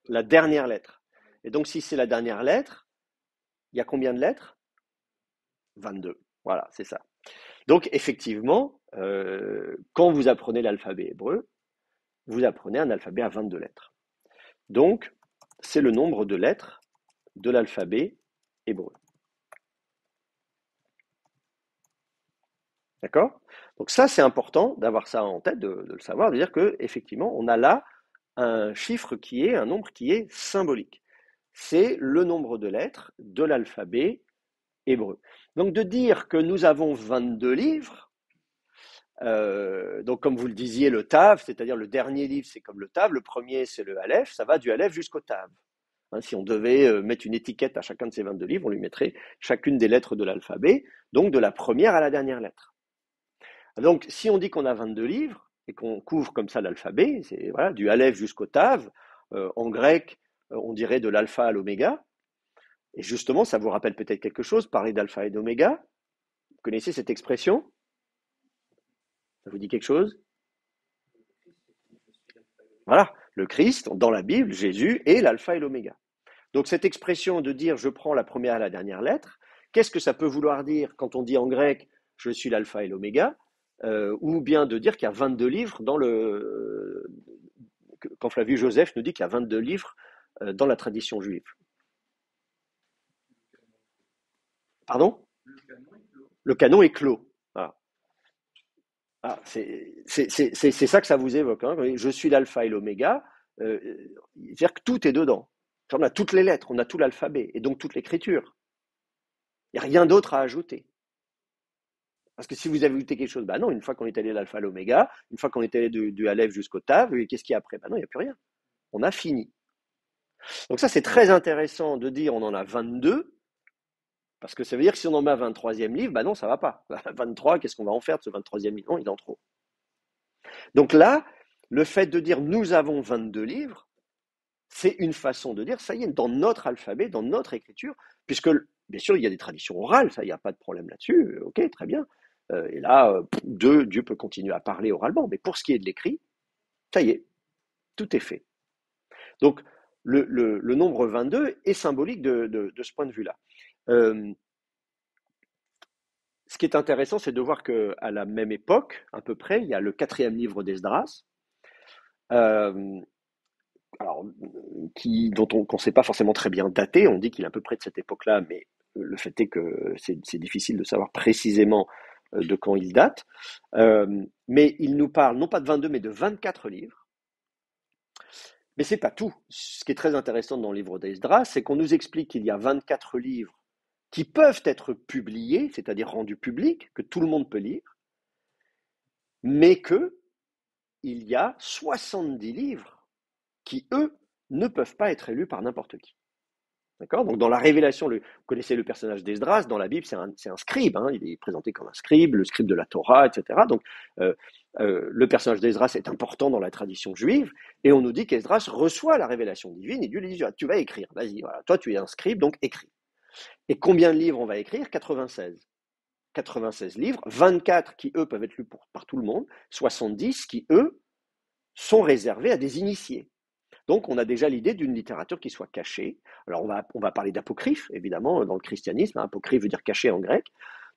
La dernière lettre. Et donc, si c'est la dernière lettre, il y a combien de lettres? 22. Voilà, c'est ça. Donc, effectivement, quand vous apprenez l'alphabet hébreu, vous apprenez un alphabet à 22 lettres. Donc, c'est le nombre de lettres de l'alphabet hébreu. D'accord? Donc ça, c'est important d'avoir ça en tête, de le savoir, de dire qu'effectivement, on a là un chiffre un nombre qui est symbolique. C'est le nombre de lettres de l'alphabet hébreu. Donc de dire que nous avons 22 livres, donc comme vous le disiez, le Tav, c'est-à-dire le dernier livre, c'est comme le Tav, le premier c'est le Aleph, ça va du Aleph jusqu'au Tav. Hein, si on devait mettre une étiquette à chacun de ces 22 livres, on lui mettrait chacune des lettres de l'alphabet, donc de la première à la dernière lettre. Donc si on dit qu'on a 22 livres, et qu'on couvre comme ça l'alphabet, c'est voilà, du Aleph jusqu'au Tav, en grec, on dirait de l'alpha à l'oméga, et justement, ça vous rappelle peut-être quelque chose, parler d'alpha et d'oméga. Vous connaissez cette expression? Ça vous dit quelque chose? Voilà, le Christ, dans la Bible, Jésus est l'alpha et l'oméga. Donc cette expression de dire je prends la première et la dernière lettre, qu'est-ce que ça peut vouloir dire quand on dit en grec je suis l'alpha et l'oméga, ou bien de dire qu'il y a 22 livres quand Flavius Joseph nous dit qu'il y a 22 livres dans la tradition juive. Pardon? Le canon est clos. Voilà. Ah, c'est ça que ça vous évoque. Hein. Je suis l'alpha et l'oméga. C'est-à-dire que tout est dedans. On a toutes les lettres, on a tout l'alphabet, et donc toute l'écriture. Il n'y a rien d'autre à ajouter. Parce que si vous avez ajouté quelque chose, bah non, une fois qu'on est allé de l'alpha à l'oméga, une fois qu'on est allé du aleph jusqu'au tav, qu'est-ce qu'il y a après? Bah non, il n'y a plus rien. On a fini. Donc ça, c'est très intéressant de dire on en a 22, parce que ça veut dire que si on en met un 23e livre, bah non, ça va pas. 23, qu'est-ce qu'on va en faire de ce 23e livre? Non, il est en trop. Donc là, le fait de dire nous avons 22 livres, c'est une façon de dire, ça y est, dans notre alphabet, dans notre écriture, puisque bien sûr, il y a des traditions orales, ça, il n'y a pas de problème là-dessus, ok, très bien. Et là, Dieu peut continuer à parler oralement, mais pour ce qui est de l'écrit, ça y est, tout est fait. Donc, le nombre 22 est symbolique de ce point de vue-là. Euh, Ce qui est intéressant, c'est de voir qu'à la même époque, à peu près, il y a le quatrième livre d'Esdras, euh, alors, dont on ne sait pas forcément très bien dater. On dit qu'il est à peu près de cette époque-là, mais le fait est que c'est difficile de savoir précisément de quand il date. Mais il nous parle non pas de 22, mais de 24 livres. Mais c'est pas tout. Ce qui est très intéressant dans le livre d'Esdras, c'est qu'on nous explique qu'il y a 24 livres qui peuvent être publiés, c'est-à-dire rendus publics, que tout le monde peut lire, mais qu'il y a 70 livres qui, eux, ne peuvent pas être lus par n'importe qui. D'accord? Donc dans la révélation, vous connaissez le personnage d'Esdras, dans la Bible, c'est un scribe, hein, il est présenté comme un scribe, le scribe de la Torah, etc. Donc euh, le personnage d'Esdras est important dans la tradition juive, et on nous dit qu'Esdras reçoit la révélation divine, et Dieu lui dit, ah, tu vas écrire, vas-y, voilà, toi tu es un scribe, donc écris. Et combien de livres on va écrire? 96. 96 livres, 24 qui, eux, peuvent être lus par tout le monde, 70 qui, eux, sont réservés à des initiés. Donc, on a déjà l'idée d'une littérature qui soit cachée. Alors, on va parler d'apocryphe, évidemment, dans le christianisme. Apocryphe veut dire caché en grec.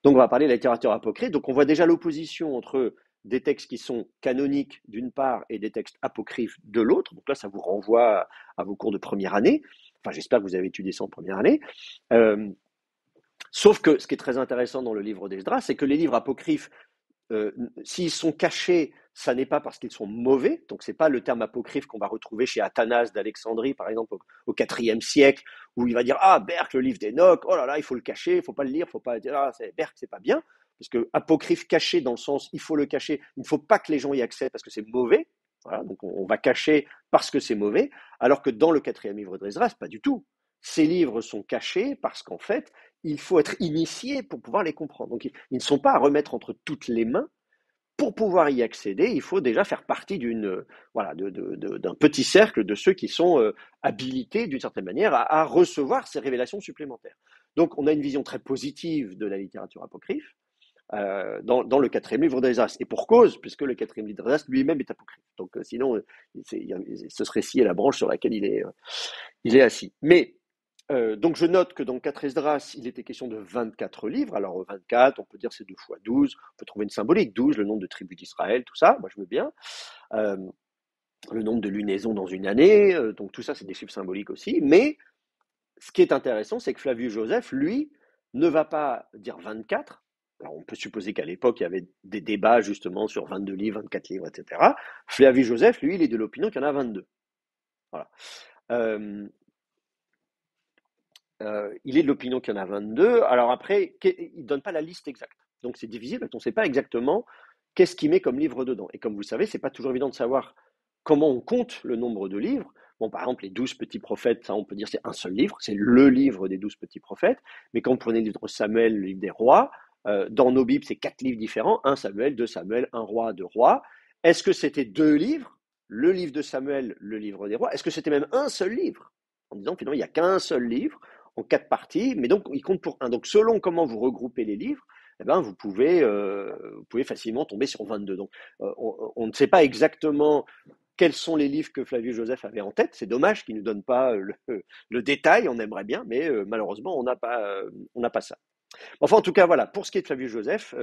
Donc, on va parler de la littérature apocryphe. Donc, on voit déjà l'opposition entre des textes qui sont canoniques d'une part et des textes apocryphes de l'autre. Donc là, ça vous renvoie à vos cours de première année. Enfin, j'espère que vous avez étudié ça en première année. Euh, Sauf que ce qui est très intéressant dans le livre d'Esdras, c'est que les livres apocryphes s'ils sont cachés, ça n'est pas parce qu'ils sont mauvais. Donc, ce n'est pas le terme apocryphe qu'on va retrouver chez Athanase d'Alexandrie, par exemple, au IVe siècle, où il va dire ah, Bergk, le livre d'Enoch, oh là là, il faut le cacher, il ne faut pas le lire, il ne faut pas dire ah, Bergk, c'est pas bien. Parce que apocryphe caché, dans le sens il faut le cacher, il ne faut pas que les gens y accèdent parce que c'est mauvais. Voilà, donc, on va cacher parce que c'est mauvais. Alors que dans le quatrième livre d'Esdras, pas du tout. Ces livres sont cachés parce qu'en fait, il faut être initié pour pouvoir les comprendre. Donc, ils ne sont pas à remettre entre toutes les mains. Pour pouvoir y accéder, il faut déjà faire partie d'un petit cercle de ceux qui sont habilités d'une certaine manière à recevoir ces révélations supplémentaires. Donc, on a une vision très positive de la littérature apocryphe dans le quatrième livre d'Esdras. Et pour cause, puisque le quatrième livre d'Esdras lui-même est apocryphe. Donc, sinon, ce serait scier la branche sur laquelle il est assis. Mais donc je note que dans 4 Esdras, il était question de 24 livres. Alors 24, on peut dire c'est 2 fois 12, on peut trouver une symbolique, 12, le nombre de tribus d'Israël, tout ça, moi je veux bien. Euh, le nombre de lunaisons dans une année, donc tout ça c'est des chiffres symboliques aussi. Mais ce qui est intéressant, c'est que Flavius Joseph, lui, ne va pas dire 24. Alors on peut supposer qu'à l'époque, il y avait des débats justement sur 22 livres, 24 livres, etc. Flavius Joseph, lui, il est de l'opinion qu'il y en a 22. Voilà. Euh, il est de l'opinion qu'il y en a 22. Alors après, il ne donne pas la liste exacte. Donc c'est difficile parce qu'on ne sait pas exactement qu'est-ce qu'il met comme livre dedans. Et comme vous le savez, ce n'est pas toujours évident de savoir comment on compte le nombre de livres. Bon, par exemple, les 12 petits prophètes, ça on peut dire c'est un seul livre, c'est le livre des 12 petits prophètes. Mais quand vous prenez le livre de Samuel, le livre des rois, dans nos Bibles, c'est 4 livres différents, un Samuel, 2 Samuel, un roi, 2 rois. Est-ce que c'était 2 livres, le livre de Samuel, le livre des rois? Est-ce que c'était même un seul livre? En disant finalement, il n'y a qu'un seul livre en 4 parties, mais donc il compte pour un. Donc selon comment vous regroupez les livres, eh ben, vous pouvez facilement tomber sur 22. Donc on ne sait pas exactement quels sont les livres que Flavius Joseph avait en tête. C'est dommage qu'il ne nous donne pas le détail, on aimerait bien, mais malheureusement on n'a pas ça. Enfin en tout cas voilà, pour ce qui est de Flavius Joseph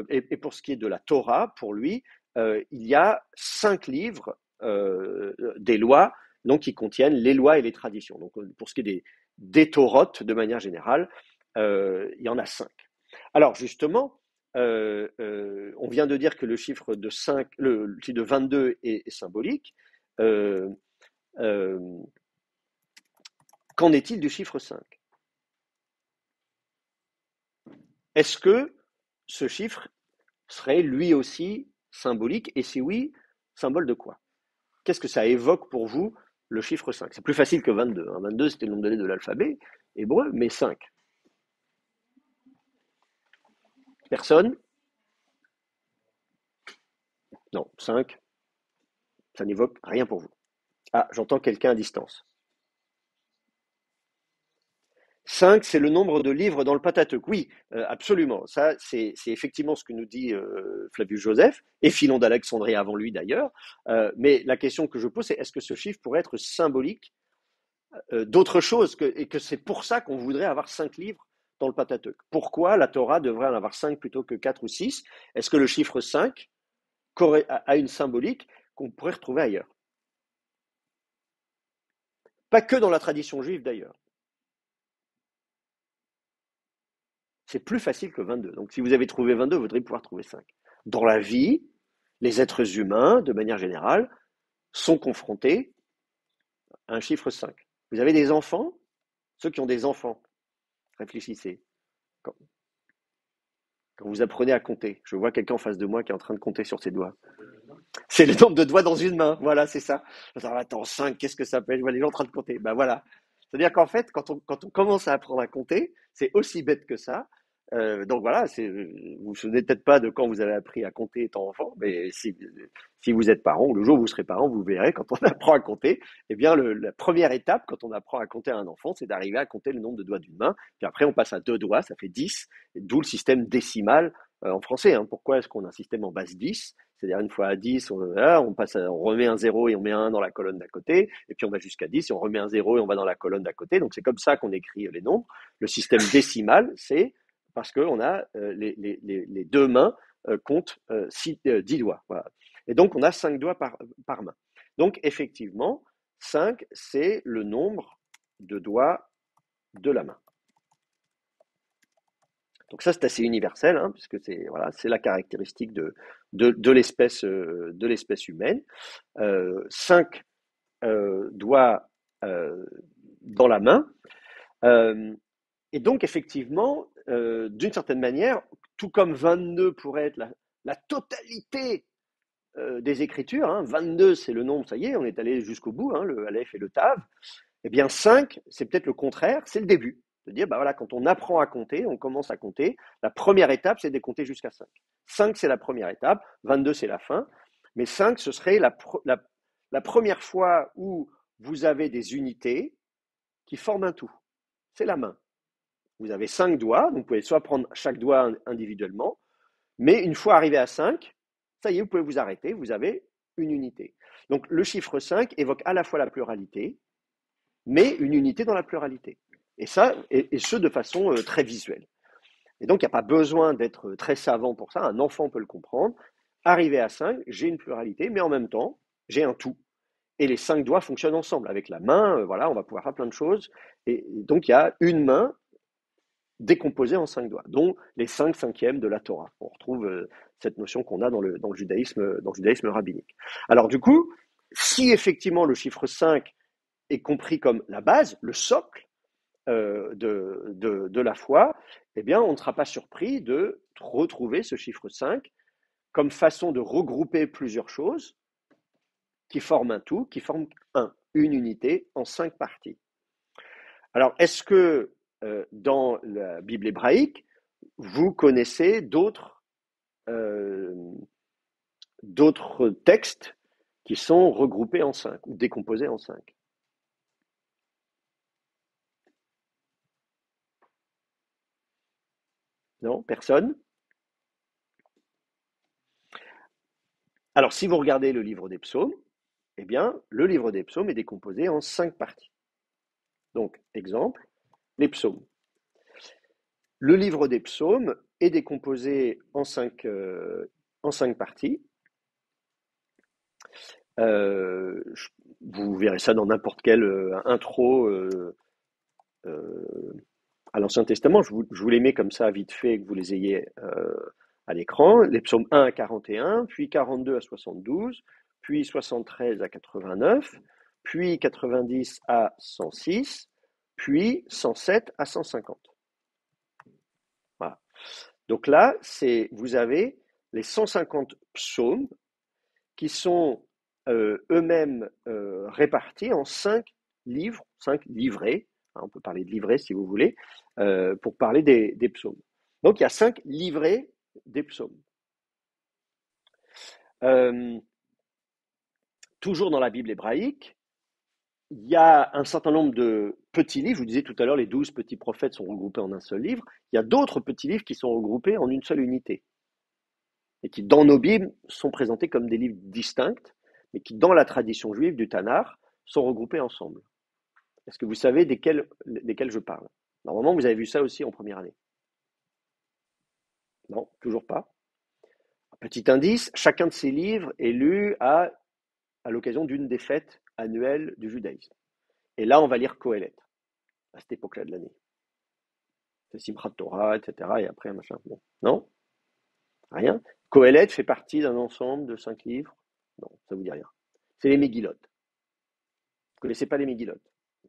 et pour ce qui est de la Torah, pour lui, il y a 5 livres des lois donc qui contiennent les lois et les traditions. Donc pour ce qui est des Torotes, de manière générale, il y en a 5. Alors justement, on vient de dire que le chiffre de 5, le chiffre de 22 est symbolique. Euh, euh, Qu'en est-il du chiffre 5? Est-ce que ce chiffre serait lui aussi symbolique? Et si oui, symbole de quoi? Qu'est-ce que ça évoque pour vous, le chiffre 5? C'est plus facile que 22. 22, c'était le nombre de lettres de l'alphabet hébreu, mais 5. Personne? Non, 5, ça n'évoque rien pour vous. Ah, j'entends quelqu'un à distance. 5, c'est le nombre de livres dans le Pentateuque. Oui, absolument. Ça, c'est effectivement ce que nous dit Flavius Joseph, et Philon d'Alexandrie avant lui d'ailleurs. Mais la question que je pose, c'est est-ce que ce chiffre pourrait être symbolique d'autre chose et que c'est pour ça qu'on voudrait avoir 5 livres dans le Pentateuque? Pourquoi la Torah devrait en avoir 5 plutôt que 4 ou 6? Est-ce que le chiffre 5 a une symbolique qu'on pourrait retrouver ailleurs? Pas que dans la tradition juive d'ailleurs. C'est plus facile que 22. Donc si vous avez trouvé 22, vous devriez pouvoir trouver 5. Dans la vie, les êtres humains, de manière générale, sont confrontés à un chiffre 5. Vous avez des enfants? Ceux qui ont des enfants, réfléchissez. Quand, quand vous apprenez à compter, je vois quelqu'un en face de moi qui est en train de compter sur ses doigts. C'est le nombre de doigts dans une main, voilà, c'est ça. Attends, 5, qu'est-ce que ça fait? Je vois les gens en train de compter. Ben voilà. C'est-à-dire qu'en fait, quand on commence à apprendre à compter, c'est aussi bête que ça. Donc voilà, vous vous souvenez peut-être pas de quand vous avez appris à compter étant enfant, mais si vous êtes parent, ou le jour où vous serez parent, vous verrez, quand on apprend à compter, eh bien la première étape, quand on apprend à compter à un enfant, c'est d'arriver à compter le nombre de doigts d'une main, puis après on passe à 2 doigts, ça fait 10, d'où le système décimal en français. Hein. Pourquoi est-ce qu'on a un système en base 10? C'est-à-dire une fois à 10, on remet un 0 et on met un 1 dans la colonne d'à côté, et puis on va jusqu'à 10 et on remet un 0 et on va dans la colonne d'à côté. Donc c'est comme ça qu'on écrit les nombres. Le système décimal, c'est parce qu'on a les 2 mains comptent 10 doigts. Voilà. Et donc on a 5 doigts par main. Donc effectivement, 5, c'est le nombre de doigts de la main. Donc ça, c'est assez universel, hein, puisque c'est la caractéristique de l'espèce humaine. 5 doigts dans la main. Et donc, effectivement, d'une certaine manière, tout comme 22 pourrait être la totalité des Écritures, hein, 22 c'est le nombre, ça y est, on est allé jusqu'au bout, hein, le Aleph et le Tav, eh bien 5, c'est peut-être le contraire, c'est le début. De dire, bah voilà, quand on apprend à compter, on commence à compter, la première étape, c'est de compter jusqu'à 5. 5, c'est la première étape, 22, c'est la fin, mais 5, ce serait la première fois où vous avez des unités qui forment un tout. C'est la main. Vous avez 5 doigts, donc vous pouvez soit prendre chaque doigt individuellement, mais une fois arrivé à 5, ça y est, vous pouvez vous arrêter, vous avez une unité. Donc le chiffre 5 évoque à la fois la pluralité, mais une unité dans la pluralité. Et ça, et ce de façon très visuelle. Et donc il n'y a pas besoin d'être très savant pour ça, un enfant peut le comprendre. Arrivé à 5, j'ai une pluralité, mais en même temps, j'ai un tout. Et les 5 doigts fonctionnent ensemble. Avec la main, voilà, on va pouvoir faire plein de choses. Et donc il y a une main décomposée en 5 doigts, dont les 5 cinquièmes de la Torah. On retrouve cette notion qu'on a dans le judaïsme rabbinique. Alors du coup, si effectivement le chiffre 5 est compris comme la base, le socle de la foi, eh bien on ne sera pas surpris de retrouver ce chiffre 5 comme façon de regrouper plusieurs choses qui forment un tout, qui forment une unité en 5 parties. Alors, est-ce que dans la Bible hébraïque, vous connaissez euh, d'autres textes qui sont regroupés en 5 ou décomposés en 5? Non? Personne? Alors, si vous regardez le livre des psaumes, eh bien, le livre des psaumes est décomposé en 5 parties. Donc, exemple, les psaumes. Le livre des psaumes est décomposé en 5 parties. Vous verrez ça dans n'importe quelle intro à l'Ancien Testament. Je vous les mets comme ça vite fait, que vous les ayez à l'écran. Les psaumes 1 à 41, puis 42 à 72, puis 73 à 89, puis 90 à 106, puis 107 à 150. Voilà. Donc là, vous avez les 150 psaumes qui sont eux-mêmes répartis en 5 livres, 5 livrets. Hein, on peut parler de livrets si vous voulez, pour parler des psaumes. Donc il y a 5 livrets des psaumes. Toujours dans la Bible hébraïque, il y a un certain nombre de petits livres. Je vous disais tout à l'heure, les 12 petits prophètes sont regroupés en un seul livre. Il y a d'autres petits livres qui sont regroupés en une seule unité et qui, dans nos Bibles, sont présentés comme des livres distincts, mais qui, dans la tradition juive du Tanakh, sont regroupés ensemble. Est-ce que vous savez desquels je parle? Normalement, vous avez vu ça aussi en première année. Non, toujours pas. Petit indice, chacun de ces livres est lu à l'occasion d'une des fêtes annuelles du judaïsme. Et là, on va lire Kohelet, à cette époque-là de l'année. C'est Simchat Torah, etc. Et après, un machin. Bon. Non? Rien? Kohelet fait partie d'un ensemble de 5 livres? Non, ça vous dit rien. C'est les Megillot. Vous connaissez pas les Megillot?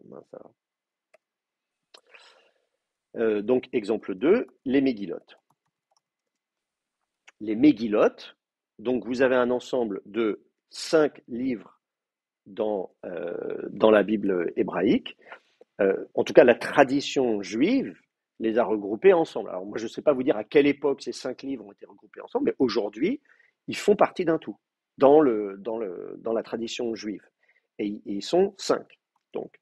Ben, ça va. Donc, exemple 2, les Megillot. Les Megillot, donc vous avez un ensemble de 5 livres dans la Bible hébraïque. En tout cas, la tradition juive les a regroupés ensemble. Alors moi, je ne sais pas vous dire à quelle époque ces 5 livres ont été regroupés ensemble, mais aujourd'hui, ils font partie d'un tout dans la tradition juive. Et ils sont 5. Donc,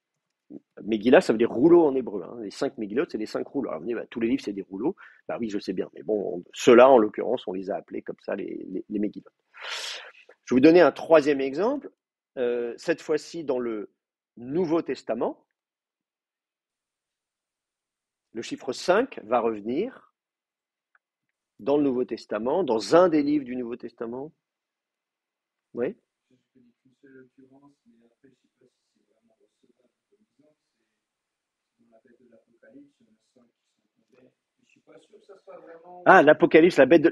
Megillah, ça veut dire rouleau en hébreu. Hein. Les 5 Megillot, c'est les 5 rouleaux. Alors vous me dites, tous les livres, c'est des rouleaux. Bah oui, je sais bien. Mais bon, ceux-là, en l'occurrence, on les a appelés comme ça, les Megillot. Je vais vous donner un troisième exemple. Cette fois-ci, dans le Nouveau Testament, le chiffre 5 va revenir dans le Nouveau Testament, dans un des livres du Nouveau Testament. Oui? Je connais qu'une seule occurrence, mais après, je ne sais pas si c'est vraiment recevable comme exemple. C'est dans la bête de l'Apocalypse, il y en a 5 qui sont tombés. Je ne suis pas sûr que ça soit vraiment. Ah, l'Apocalypse, les bêtes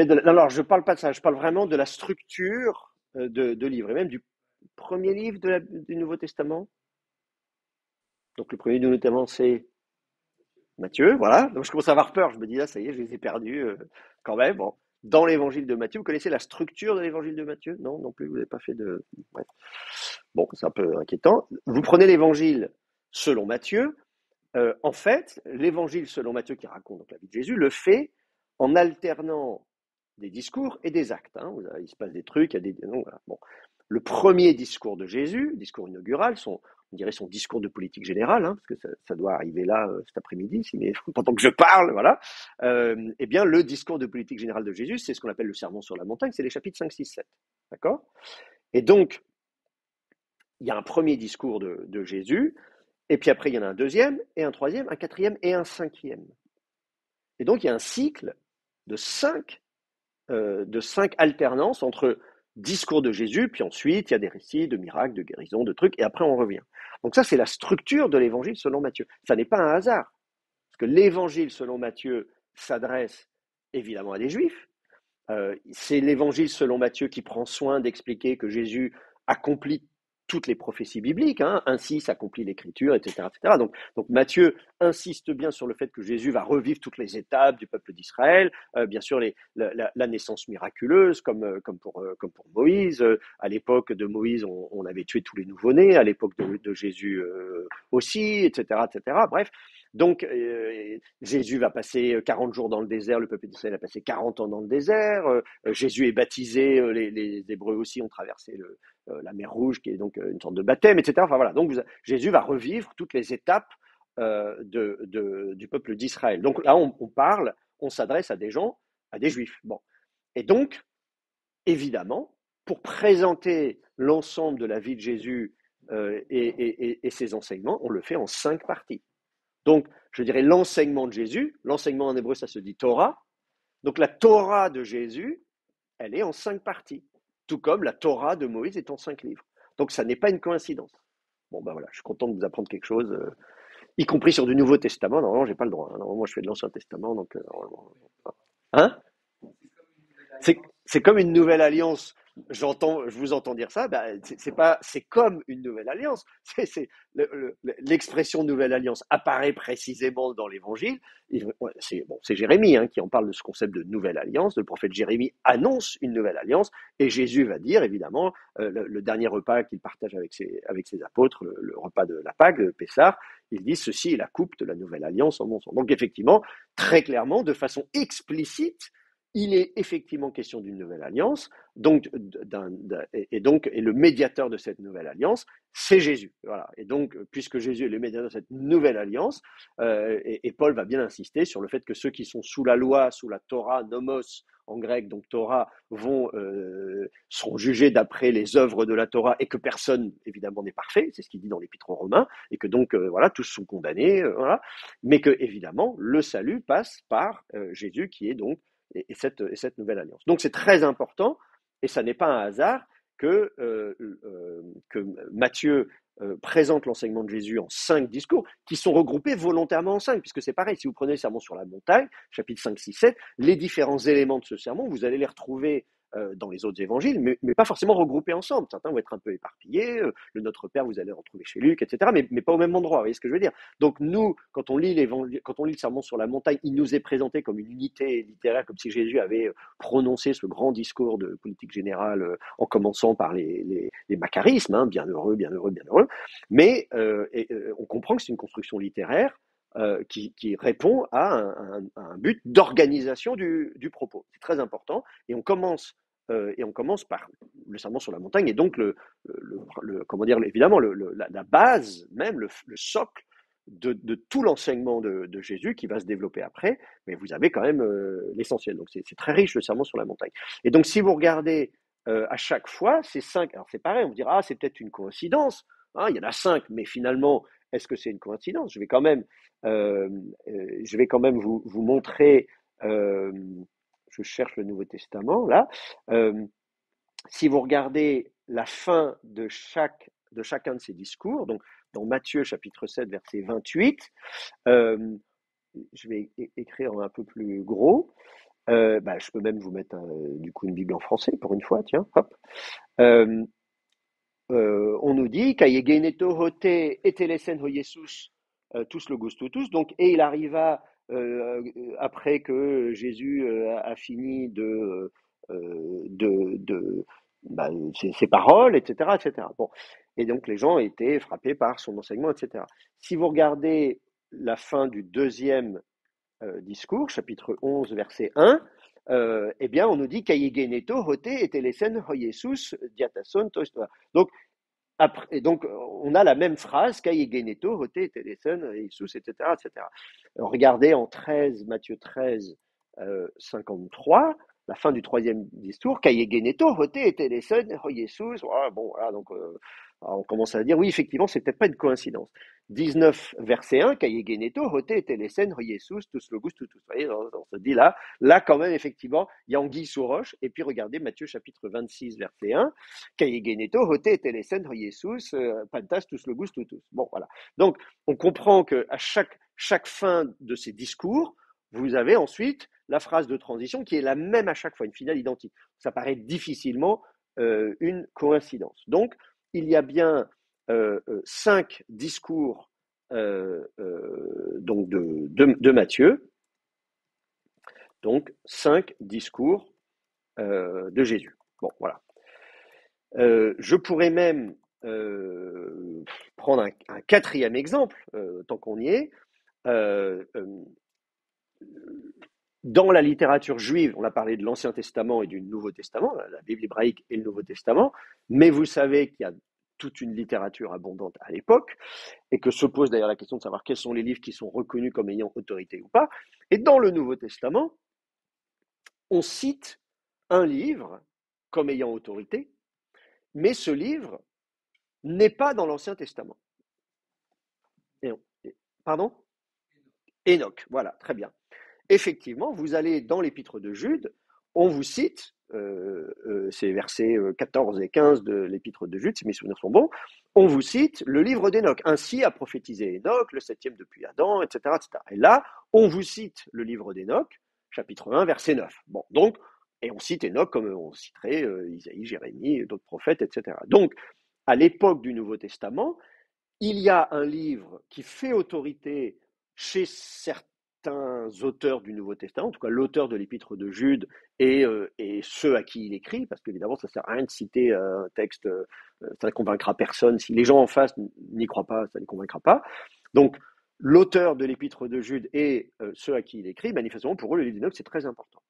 de... Non, alors je ne parle pas de ça, je parle vraiment de la structure de livre, et même du premier livre du Nouveau Testament. Donc le premier du Nouveau Testament, c'est Matthieu, voilà. Donc je commence à avoir peur, je me dis là, ça y est, je les ai perdus quand même. Bon. Dans l'évangile de Matthieu, vous connaissez la structure de l'évangile de Matthieu? Non, non plus, vous n'avez pas fait de... Ouais. Bon, c'est un peu inquiétant. Vous prenez l'évangile selon Matthieu. En fait, l'évangile selon Matthieu, qui raconte donc la vie de Jésus, le fait en alternant des discours et des actes. Hein. Il se passe des trucs, il y a des... Non, voilà. Bon. Le premier discours de Jésus, discours inaugural, on dirait son discours de politique générale, hein, parce que ça doit arriver là cet après-midi, mais pendant que je parle, voilà. Eh bien, le discours de politique générale de Jésus, c'est ce qu'on appelle le sermon sur la montagne, c'est les chapitres 5, 6, 7. D'accord? Et donc, il y a un premier discours de Jésus, et puis après, il y en a un deuxième, et un troisième, un quatrième et un cinquième. Et donc, il y a un cycle de 5 alternances entre discours de Jésus, puis ensuite, il y a des récits de miracles, de guérisons, de trucs, et après, on revient. Donc ça, c'est la structure de l'évangile selon Matthieu. Ça n'est pas un hasard, parce que l'évangile selon Matthieu s'adresse évidemment à des juifs. C'est l'évangile selon Matthieu qui prend soin d'expliquer que Jésus accomplit toutes les prophéties bibliques, hein, ainsi s'accomplit l'écriture, etc., etc. Donc Matthieu insiste bien sur le fait que Jésus va revivre toutes les étapes du peuple d'Israël, bien sûr la naissance miraculeuse, comme pour Moïse. À l'époque de Moïse, on avait tué tous les nouveau-nés, à l'époque de Jésus aussi, etc., etc. Bref, donc Jésus va passer 40 jours dans le désert, le peuple d'Israël a passé 40 ans dans le désert, Jésus est baptisé, les Hébreux aussi ont traversé la mer Rouge, qui est donc une sorte de baptême, etc. Enfin voilà, donc Jésus va revivre toutes les étapes du peuple d'Israël. Donc là, on s'adresse à des gens, à des juifs. Bon. Et donc, évidemment, pour présenter l'ensemble de la vie de Jésus et ses enseignements, on le fait en 5 parties. Donc, je dirais l'enseignement de Jésus, l'enseignement en hébreu, ça se dit Torah. Donc la Torah de Jésus, elle est en 5 parties, tout comme la Torah de Moïse est en 5 livres. Donc ça n'est pas une coïncidence. Bon ben voilà, je suis content de vous apprendre quelque chose, y compris sur du Nouveau Testament. Normalement, j'ai pas le droit. Hein. Normalement, je fais de l'Ancien Testament, donc normalement. Hein? C'est comme une nouvelle alliance je vous entends dire ça, bah, c'est pas, c'est comme une nouvelle alliance. L'expression nouvelle alliance apparaît précisément dans l'Évangile. C'est bon, c'est Jérémie qui en parle de ce concept de nouvelle alliance. Le prophète Jérémie annonce une nouvelle alliance, et Jésus va dire évidemment le dernier repas qu'il partage avec ses apôtres, le repas de la Pâque, Pessah. Il dit ceci est la coupe de la nouvelle alliance en mon sang. Donc effectivement, très clairement, de façon explicite, il est effectivement question d'une nouvelle alliance, donc, et le médiateur de cette nouvelle alliance, c'est Jésus. Voilà. Et donc, puisque Jésus est le médiateur de cette nouvelle alliance, et Paul va bien insister sur le fait que ceux qui sont sous la loi, sous la Torah, nomos en grec, donc Torah, seront jugés d'après les œuvres de la Torah, et que personne, évidemment, n'est parfait, c'est ce qu'il dit dans l'Épître aux Romains, et que donc, voilà, tous sont condamnés, voilà, mais que, évidemment, le salut passe par Jésus, qui est donc et cette nouvelle alliance. Donc c'est très important, et ça n'est pas un hasard que Matthieu présente l'enseignement de Jésus en 5 discours, qui sont regroupés volontairement en 5, puisque c'est pareil, si vous prenez le sermon sur la montagne, chapitre 5, 6, 7, les différents éléments de ce sermon, vous allez les retrouver dans les autres évangiles, mais pas forcément regroupés ensemble. Certains vont être un peu éparpillés, le Notre Père, vous allez le retrouver chez Luc, etc., mais pas au même endroit, vous voyez ce que je veux dire. Donc nous, quand on lit le sermon sur la montagne, il nous est présenté comme une unité littéraire, comme si Jésus avait prononcé ce grand discours de politique générale en commençant par les macarismes, bienheureux, bienheureux, bienheureux, mais on comprend que c'est une construction littéraire qui répond à un but d'organisation du propos. C'est très important, et on commence par le sermon sur la montagne, et donc comment dire, évidemment la base même, le socle de tout l'enseignement de Jésus qui va se développer après, mais vous avez quand même l'essentiel. Donc c'est très riche le sermon sur la montagne. Et donc si vous regardez à chaque fois ces 5, alors c'est pareil, on me dira c'est peut-être une coïncidence, il y en a 5, mais finalement est-ce que c'est une coïncidence? Je vais quand même vous montrer. Je cherche le Nouveau Testament là. Si vous regardez la fin de chacun de ces discours, donc dans Matthieu chapitre 7 verset 28, je vais écrire un peu plus gros. Je peux même vous mettre du coup une Bible en français pour une fois, tiens, hop. On nous dit Kayegeneto hote etelesen ho Jesus tous le gusto tous. Donc, et il arriva après que Jésus a fini ses paroles, etc., etc. Bon. Et donc les gens étaient frappés par son enseignement, etc. Si vous regardez la fin du deuxième discours, chapitre 11, verset 1, eh bien, on nous dit Kayegeneto hote etelesen ho Jesus diatason tostoa. Donc, on a la même phrase, Kayegeneto, Hote, Telesen, Jesus, etc., etc. Regardez en 13, Matthieu 13, 53, la fin du troisième discours, Kayegeneto, Hote, Telesen, Jesus. Bon, voilà, donc on commence à dire, oui, effectivement, c'est peut-être pas une coïncidence. 19, verset 1, Kayegeneto, Hote, Telesen, Jesus, tous logos, tous. Vous voyez, on se dit là, quand même, effectivement, il y a anguille sous roche. Et puis, regardez Matthieu chapitre 26, verset 1, Kayegeneto, Hote, Telesen, Jesus, Pantas, tous logos, tous. Bon, voilà. Donc, on comprend que à chaque fin de ces discours, vous avez ensuite la phrase de transition qui est la même à chaque fois, une finale identique. Ça paraît difficilement une coïncidence. Donc, il y a bien 5 discours donc de Matthieu, donc 5 discours de Jésus. Bon, voilà. Je pourrais même prendre un quatrième exemple, tant qu'on y est. Dans la littérature juive, on a parlé de l'Ancien Testament et du Nouveau Testament, la Bible hébraïque et le Nouveau Testament, mais vous savez qu'il y a toute une littérature abondante à l'époque, et que se pose d'ailleurs la question de savoir quels sont les livres qui sont reconnus comme ayant autorité ou pas. Et dans le Nouveau Testament, on cite un livre comme ayant autorité, mais ce livre n'est pas dans l'Ancien Testament. Pardon ? Enoch, voilà, très bien. Effectivement, vous allez dans l'épître de Jude, on vous cite, c'est versets 14 et 15 de l'épître de Jude, si mes souvenirs sont bons, on vous cite le livre d'Enoch. Ainsi a prophétisé Enoch, le 7e depuis Adam, etc., etc. Et là, on vous cite le livre d'Enoch, chapitre 1, verset 9. Bon, donc, Et on cite Enoch comme on citerait Isaïe, Jérémie, d'autres prophètes, etc. Donc, à l'époque du Nouveau Testament, il y a un livre qui fait autorité chez certains auteurs du Nouveau Testament, en tout cas l'auteur de l'Épître de Jude et ceux à qui il écrit, parce qu'évidemment, ça ne sert à rien de citer un texte, ça ne convaincra personne. Si les gens en face n'y croient pas, ça ne les convaincra pas. Donc, l'auteur de l'Épître de Jude et ceux à qui il écrit, manifestement, pour eux, le livre d'Enoch, c'est très important.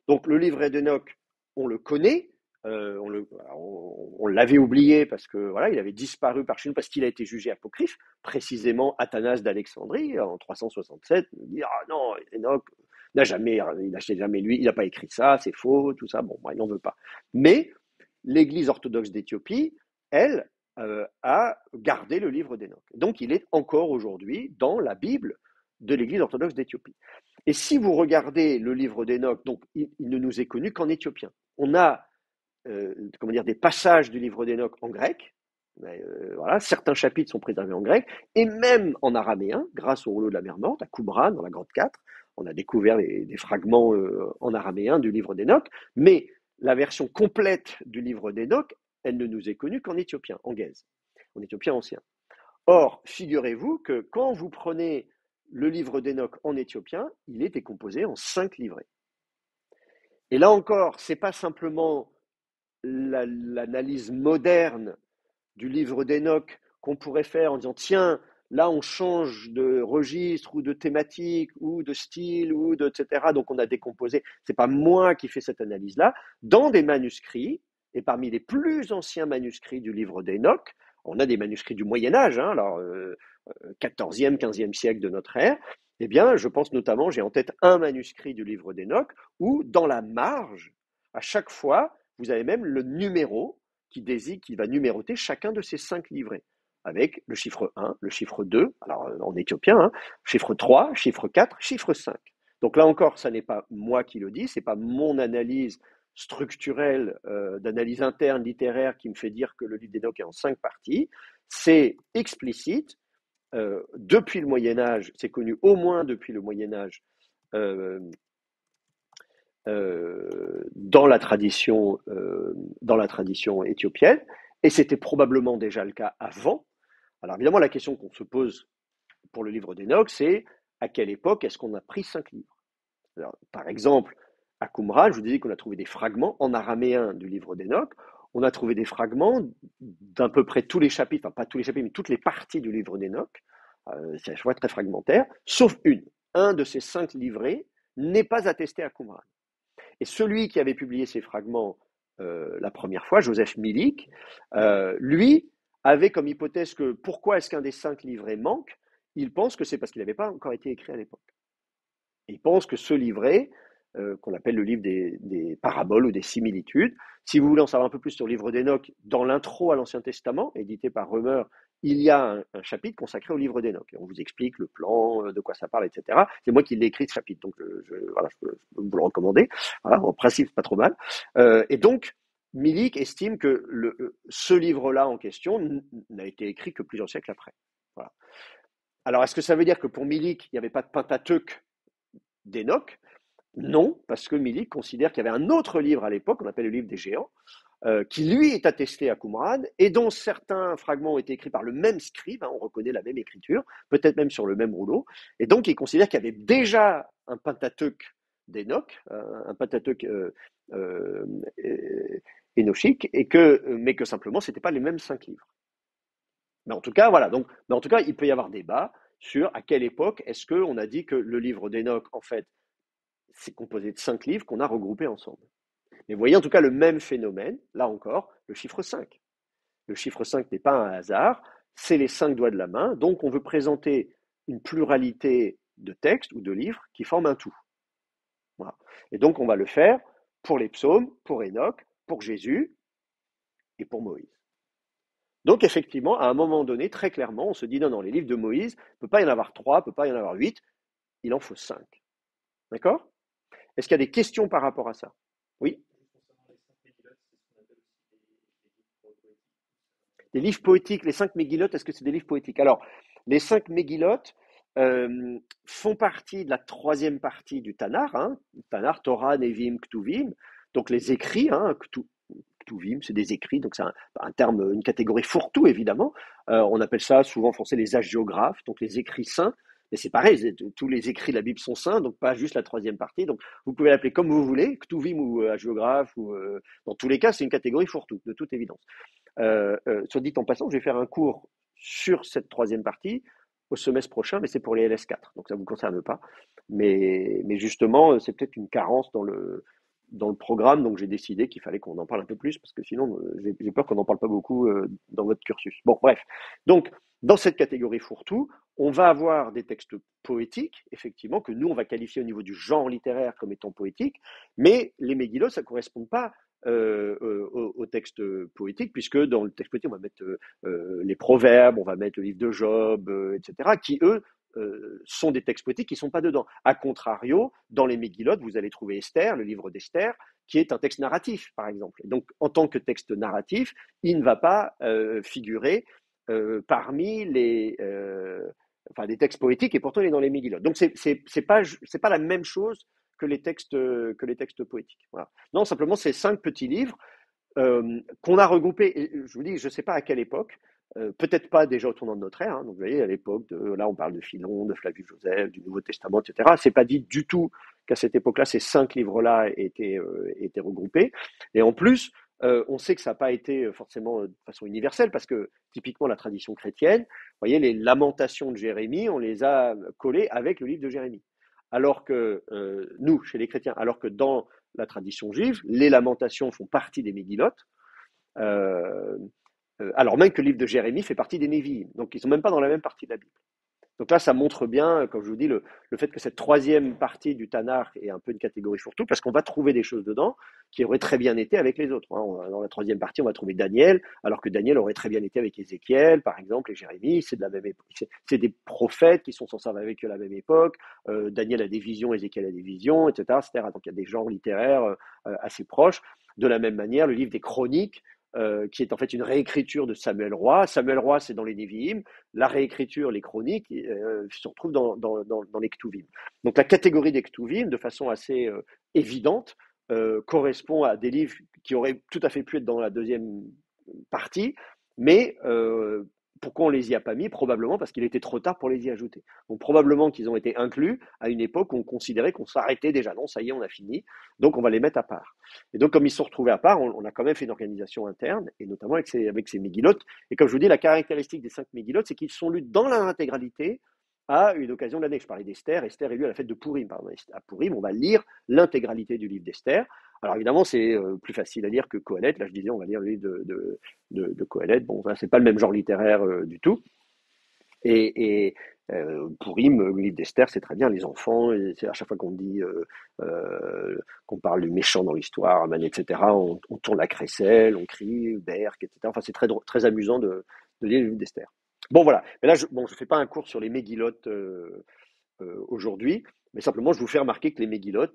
Donc, le livre d'Enoch, on le connaît, on l'avait oublié parce que voilà, il avait disparu par chez nous parce qu'il a été jugé apocryphe, précisément Athanas d'Alexandrie en 367. Il dit ah non, Enoch il n'a jamais lui, il n'a pas écrit ça, c'est faux, tout ça. Bon, il n'en veut pas. Mais l'Église orthodoxe d'Éthiopie, elle, a gardé le livre d'Enoch. Donc, il est encore aujourd'hui dans la Bible de l'Église orthodoxe d'Éthiopie. Et si vous regardez le livre d'Enoch, donc il ne nous est connu qu'en éthiopien. On a des passages du livre d'Enoch en grec. Voilà, certains chapitres sont préservés en grec, et même en araméen, grâce au rouleau de la mer Morte, à Qumran, dans la grotte 4. On a découvert des fragments en araméen du livre d'Enoch, mais la version complète du livre d'Enoch, elle ne nous est connue qu'en éthiopien, en guèze, en éthiopien ancien. Or, figurez-vous que quand vous prenez le livre d'Enoch en éthiopien, il est décomposé en 5 livrets. Et là encore, ce n'est pas simplement l'analyse moderne du livre d'Enoch qu'on pourrait faire en disant tiens, là on change de registre ou de thématique ou de style ou de etc. Donc on a décomposé. C'est pas moi qui fais cette analyse-là. Dans des manuscrits, et parmi les plus anciens manuscrits du livre d'Enoch, on a des manuscrits du Moyen Âge, hein, alors 14e, 15e siècle de notre ère. Eh bien, je pense notamment, j'ai en tête un manuscrit du livre d'Enoch où dans la marge, à chaque fois, vous avez même le numéro qui désigne, qui va numéroter chacun de ces 5 livrets, avec le chiffre 1, le chiffre 2, alors en éthiopien, hein, chiffre 3, chiffre 4, chiffre 5. Donc là encore, ça n'est pas moi qui le dis, c'est pas mon analyse structurelle, d'analyse interne littéraire qui me fait dire que le livre d'Enoch est en 5 parties, c'est explicite, depuis le Moyen-Âge, c'est connu au moins depuis le Moyen-Âge, euh, dans la tradition éthiopienne, et c'était probablement déjà le cas avant. Alors évidemment, la question qu'on se pose pour le livre d'Enoch, c'est à quelle époque est-ce qu'on a pris 5 livres? Alors, par exemple, à Qumran, je vous disais qu'on a trouvé des fragments en araméen du livre d'Enoch. On a trouvé des fragments d'à peu près tous les chapitres, enfin pas tous les chapitres, mais toutes les parties du livre d'Enoch. C'est à chaque fois très fragmentaire, sauf une. Un de ces 5 livrets n'est pas attesté à Qumran. Et celui qui avait publié ces fragments la première fois, Joseph Milik, lui avait comme hypothèse que pourquoi est-ce qu'un des 5 livrets manque? Il pense que c'est parce qu'il n'avait pas encore été écrit à l'époque. Il pense que ce livret, qu'on appelle le livre des paraboles ou des similitudes, si vous voulez en savoir un peu plus sur le livre d'Enoch, dans l'intro à l'Ancien Testament, édité par Römer, il y a un chapitre consacré au livre d'Enoch. Et on vous explique le plan, de quoi ça parle, etc. C'est moi qui l'ai écrit, ce chapitre, donc voilà, je peux vous le recommander. Voilà, en principe, c'est pas trop mal. Et donc, Milik estime que ce livre-là en question n'a été écrit que plusieurs siècles après. Voilà. Alors, est-ce que ça veut dire que pour Milik, il n'y avait pas de Pentateuque d'Enoch? Non, parce que Milik considère qu'il y avait un autre livre à l'époque, on appelle le livre des géants, qui lui est attesté à Qumran et dont certains fragments ont été écrits par le même scribe, hein, on reconnaît la même écriture, peut-être même sur le même rouleau, et donc il considère qu'il y avait déjà un Pentateuque d'Enoch, un Pentateuque énochique, mais que simplement ce n'étaient pas les mêmes 5 livres. Mais en tout cas, voilà, mais en tout cas, il peut y avoir débat sur à quelle époque est-ce qu'on a dit que le livre d'Enoch, en fait, c'est composé de 5 livres qu'on a regroupés ensemble. Mais vous voyez en tout cas le même phénomène, là encore, le chiffre 5. Le chiffre 5 n'est pas un hasard, c'est les 5 doigts de la main, donc on veut présenter une pluralité de textes ou de livres qui forment un tout. Voilà. Et donc on va le faire pour les psaumes, pour Enoch, pour Jésus et pour Moïse. Donc effectivement, à un moment donné, très clairement, on se dit non, les livres de Moïse, il ne peut pas y en avoir 3, il ne peut pas y en avoir 8, il en faut 5. D'accord? Est-ce qu'il y a des questions par rapport à ça? Oui? Les livres poétiques, les 5 Mégillotes, est-ce que c'est des livres poétiques? Alors, les 5 Mégillotes font partie de la 3e partie du Tanar, hein, Tanar, Torah, Nevim, Ktuvim. donc les écrits, hein, Ktuvim, c'est des écrits, donc c'est un terme, une catégorie fourre-tout évidemment. On appelle ça souvent en français les hagiographes, donc les écrits saints. Mais c'est pareil, tous les écrits de la Bible sont saints, donc pas juste la troisième partie. Donc vous pouvez l'appeler comme vous voulez, Ktuvim ou hagiographe, ou dans tous les cas, c'est une catégorie fourre-tout, de toute évidence. Soit dit en passant, je vais faire un cours sur cette troisième partie au semestre prochain, mais c'est pour les LS4, donc ça ne vous concerne pas. Mais justement, c'est peut-être une carence dans le programme, donc j'ai décidé qu'il fallait qu'on en parle un peu plus, parce que sinon, j'ai peur qu'on n'en parle pas beaucoup dans votre cursus. Bon, bref. Donc, dans cette catégorie fourre-tout, on va avoir des textes poétiques, effectivement, que nous, on va qualifier au niveau du genre littéraire comme étant poétiques, mais les Megillot, ça ne correspond pas au texte poétique, puisque dans le texte poétique, on va mettre les proverbes, on va mettre le livre de Job, etc., qui, eux, sont des textes poétiques qui ne sont pas dedans. A contrario, dans les Megillot, vous allez trouver Esther, le livre d'Esther, qui est un texte narratif, par exemple. Et donc, en tant que texte narratif, il ne va pas figurer parmi des textes poétiques, et pourtant il est dans les Megillot. Donc, c'est pas la même chose que les textes poétiques. Voilà. Non, simplement, c'est 5 petits livres qu'on a regroupés, et je vous dis, je ne sais pas à quelle époque, peut-être pas déjà au tournant de notre ère, hein, donc vous voyez, à l'époque, là on parle de Philon, de Flavius Joseph, du Nouveau Testament, etc. C'est pas dit du tout qu'à cette époque-là, ces 5 livres-là étaient regroupés. Et en plus, on sait que ça n'a pas été forcément de façon universelle, parce que typiquement la tradition chrétienne, vous voyez, les lamentations de Jérémie, on les a collées avec le livre de Jérémie. Alors que nous, chez les chrétiens, alors que dans la tradition juive, les lamentations font partie des Megillot, euh, alors même que le livre de Jérémie fait partie des Névi'im. Donc ils ne sont même pas dans la même partie de la Bible. Donc là, ça montre bien, comme je vous dis, le fait que cette troisième partie du Tanakh est un peu une catégorie fourre-tout, parce qu'on va trouver des choses dedans qui auraient très bien été avec les autres. Hein. Dans la troisième partie, on va trouver Daniel, alors que Daniel aurait très bien été avec Ézéchiel, par exemple, et Jérémie, c'est de la même époque. C'est des prophètes qui sont censés avoir vécu à la même époque. Daniel a des visions, Ézéchiel a des visions, etc., etc. Donc il y a des genres littéraires assez proches. De la même manière, le livre des Chroniques, qui est en fait une réécriture de Samuel Roi. Samuel Roi, c'est dans les Névi'im. La réécriture, les chroniques, se retrouvent dans les Ktuvim. Donc la catégorie des Ktuvim, de façon assez évidente, correspond à des livres qui auraient tout à fait pu être dans la deuxième partie, mais pourquoi on les y a pas mis? Probablement parce qu'il était trop tard pour les y ajouter. Donc probablement qu'ils ont été inclus à une époque où on considérait qu'on s'arrêtait déjà. Non, ça y est, on a fini. Donc on va les mettre à part. Et donc comme ils sont retrouvés à part, on a quand même fait une organisation interne, et notamment avec ces Megillot. Et comme je vous dis, la caractéristique des 5 Megillot, c'est qu'ils sont lus dans leur intégralité à une occasion de l'année. Je parlais d'Esther. Esther est lue à la fête de Pourim. Pardon. À Pourim, on va lire l'intégralité du livre d'Esther. Alors évidemment, c'est plus facile à lire que Qoheleth. Là, je disais, on va lire le livre de Qoheleth. Bon, c'est pas le même genre littéraire du tout. Et Pourim, le livre d'Esther, c'est très bien, les enfants, et à chaque fois qu'on dit, qu'on parle du méchant dans l'histoire, Aman, etc., on tourne la crécelle, on crie, Berk, etc. Enfin, c'est très amusant de lire le livre d'Esther. Bon, voilà. Mais là, je ne fais pas un cours sur les Megillot aujourd'hui, mais simplement, je vous fais remarquer que les Megillot,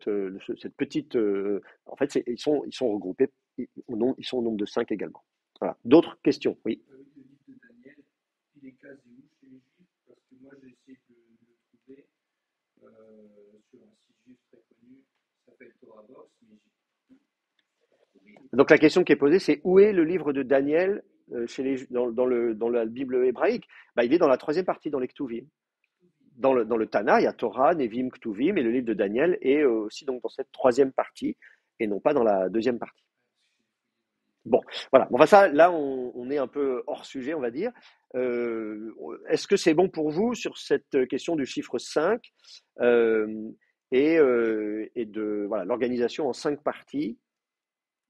cette petite. En fait, ils sont regroupés, ils sont au nombre de 5 également. Voilà. D'autres questions? Oui. Le livre de Daniel, il est casé où chez les Juifs? Parce que moi, j'ai essayé de le trouver sur un site juif très connu, ça s'appelle Torah Box, mais Donc la question qui est posée, c'est où est le livre de Daniel dans la Bible hébraïque? Il est dans la troisième partie, dans les Ktuvim. Dans le Tana, il y a Torah, Nevim, Ktuvim, et le livre de Daniel est aussi donc dans cette troisième partie, et non pas dans la deuxième partie. Bon, voilà. Enfin ça, là, on est un peu hors sujet, on va dire. Est-ce que c'est bon pour vous sur cette question du chiffre 5 et de l'organisation en 5 parties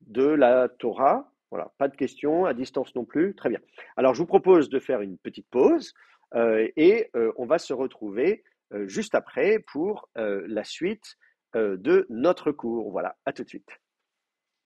de la Torah? Voilà, pas de questions, à distance non plus. Très bien. Alors, je vous propose de faire une petite pause et on va se retrouver juste après pour la suite de notre cours. Voilà, à tout de suite.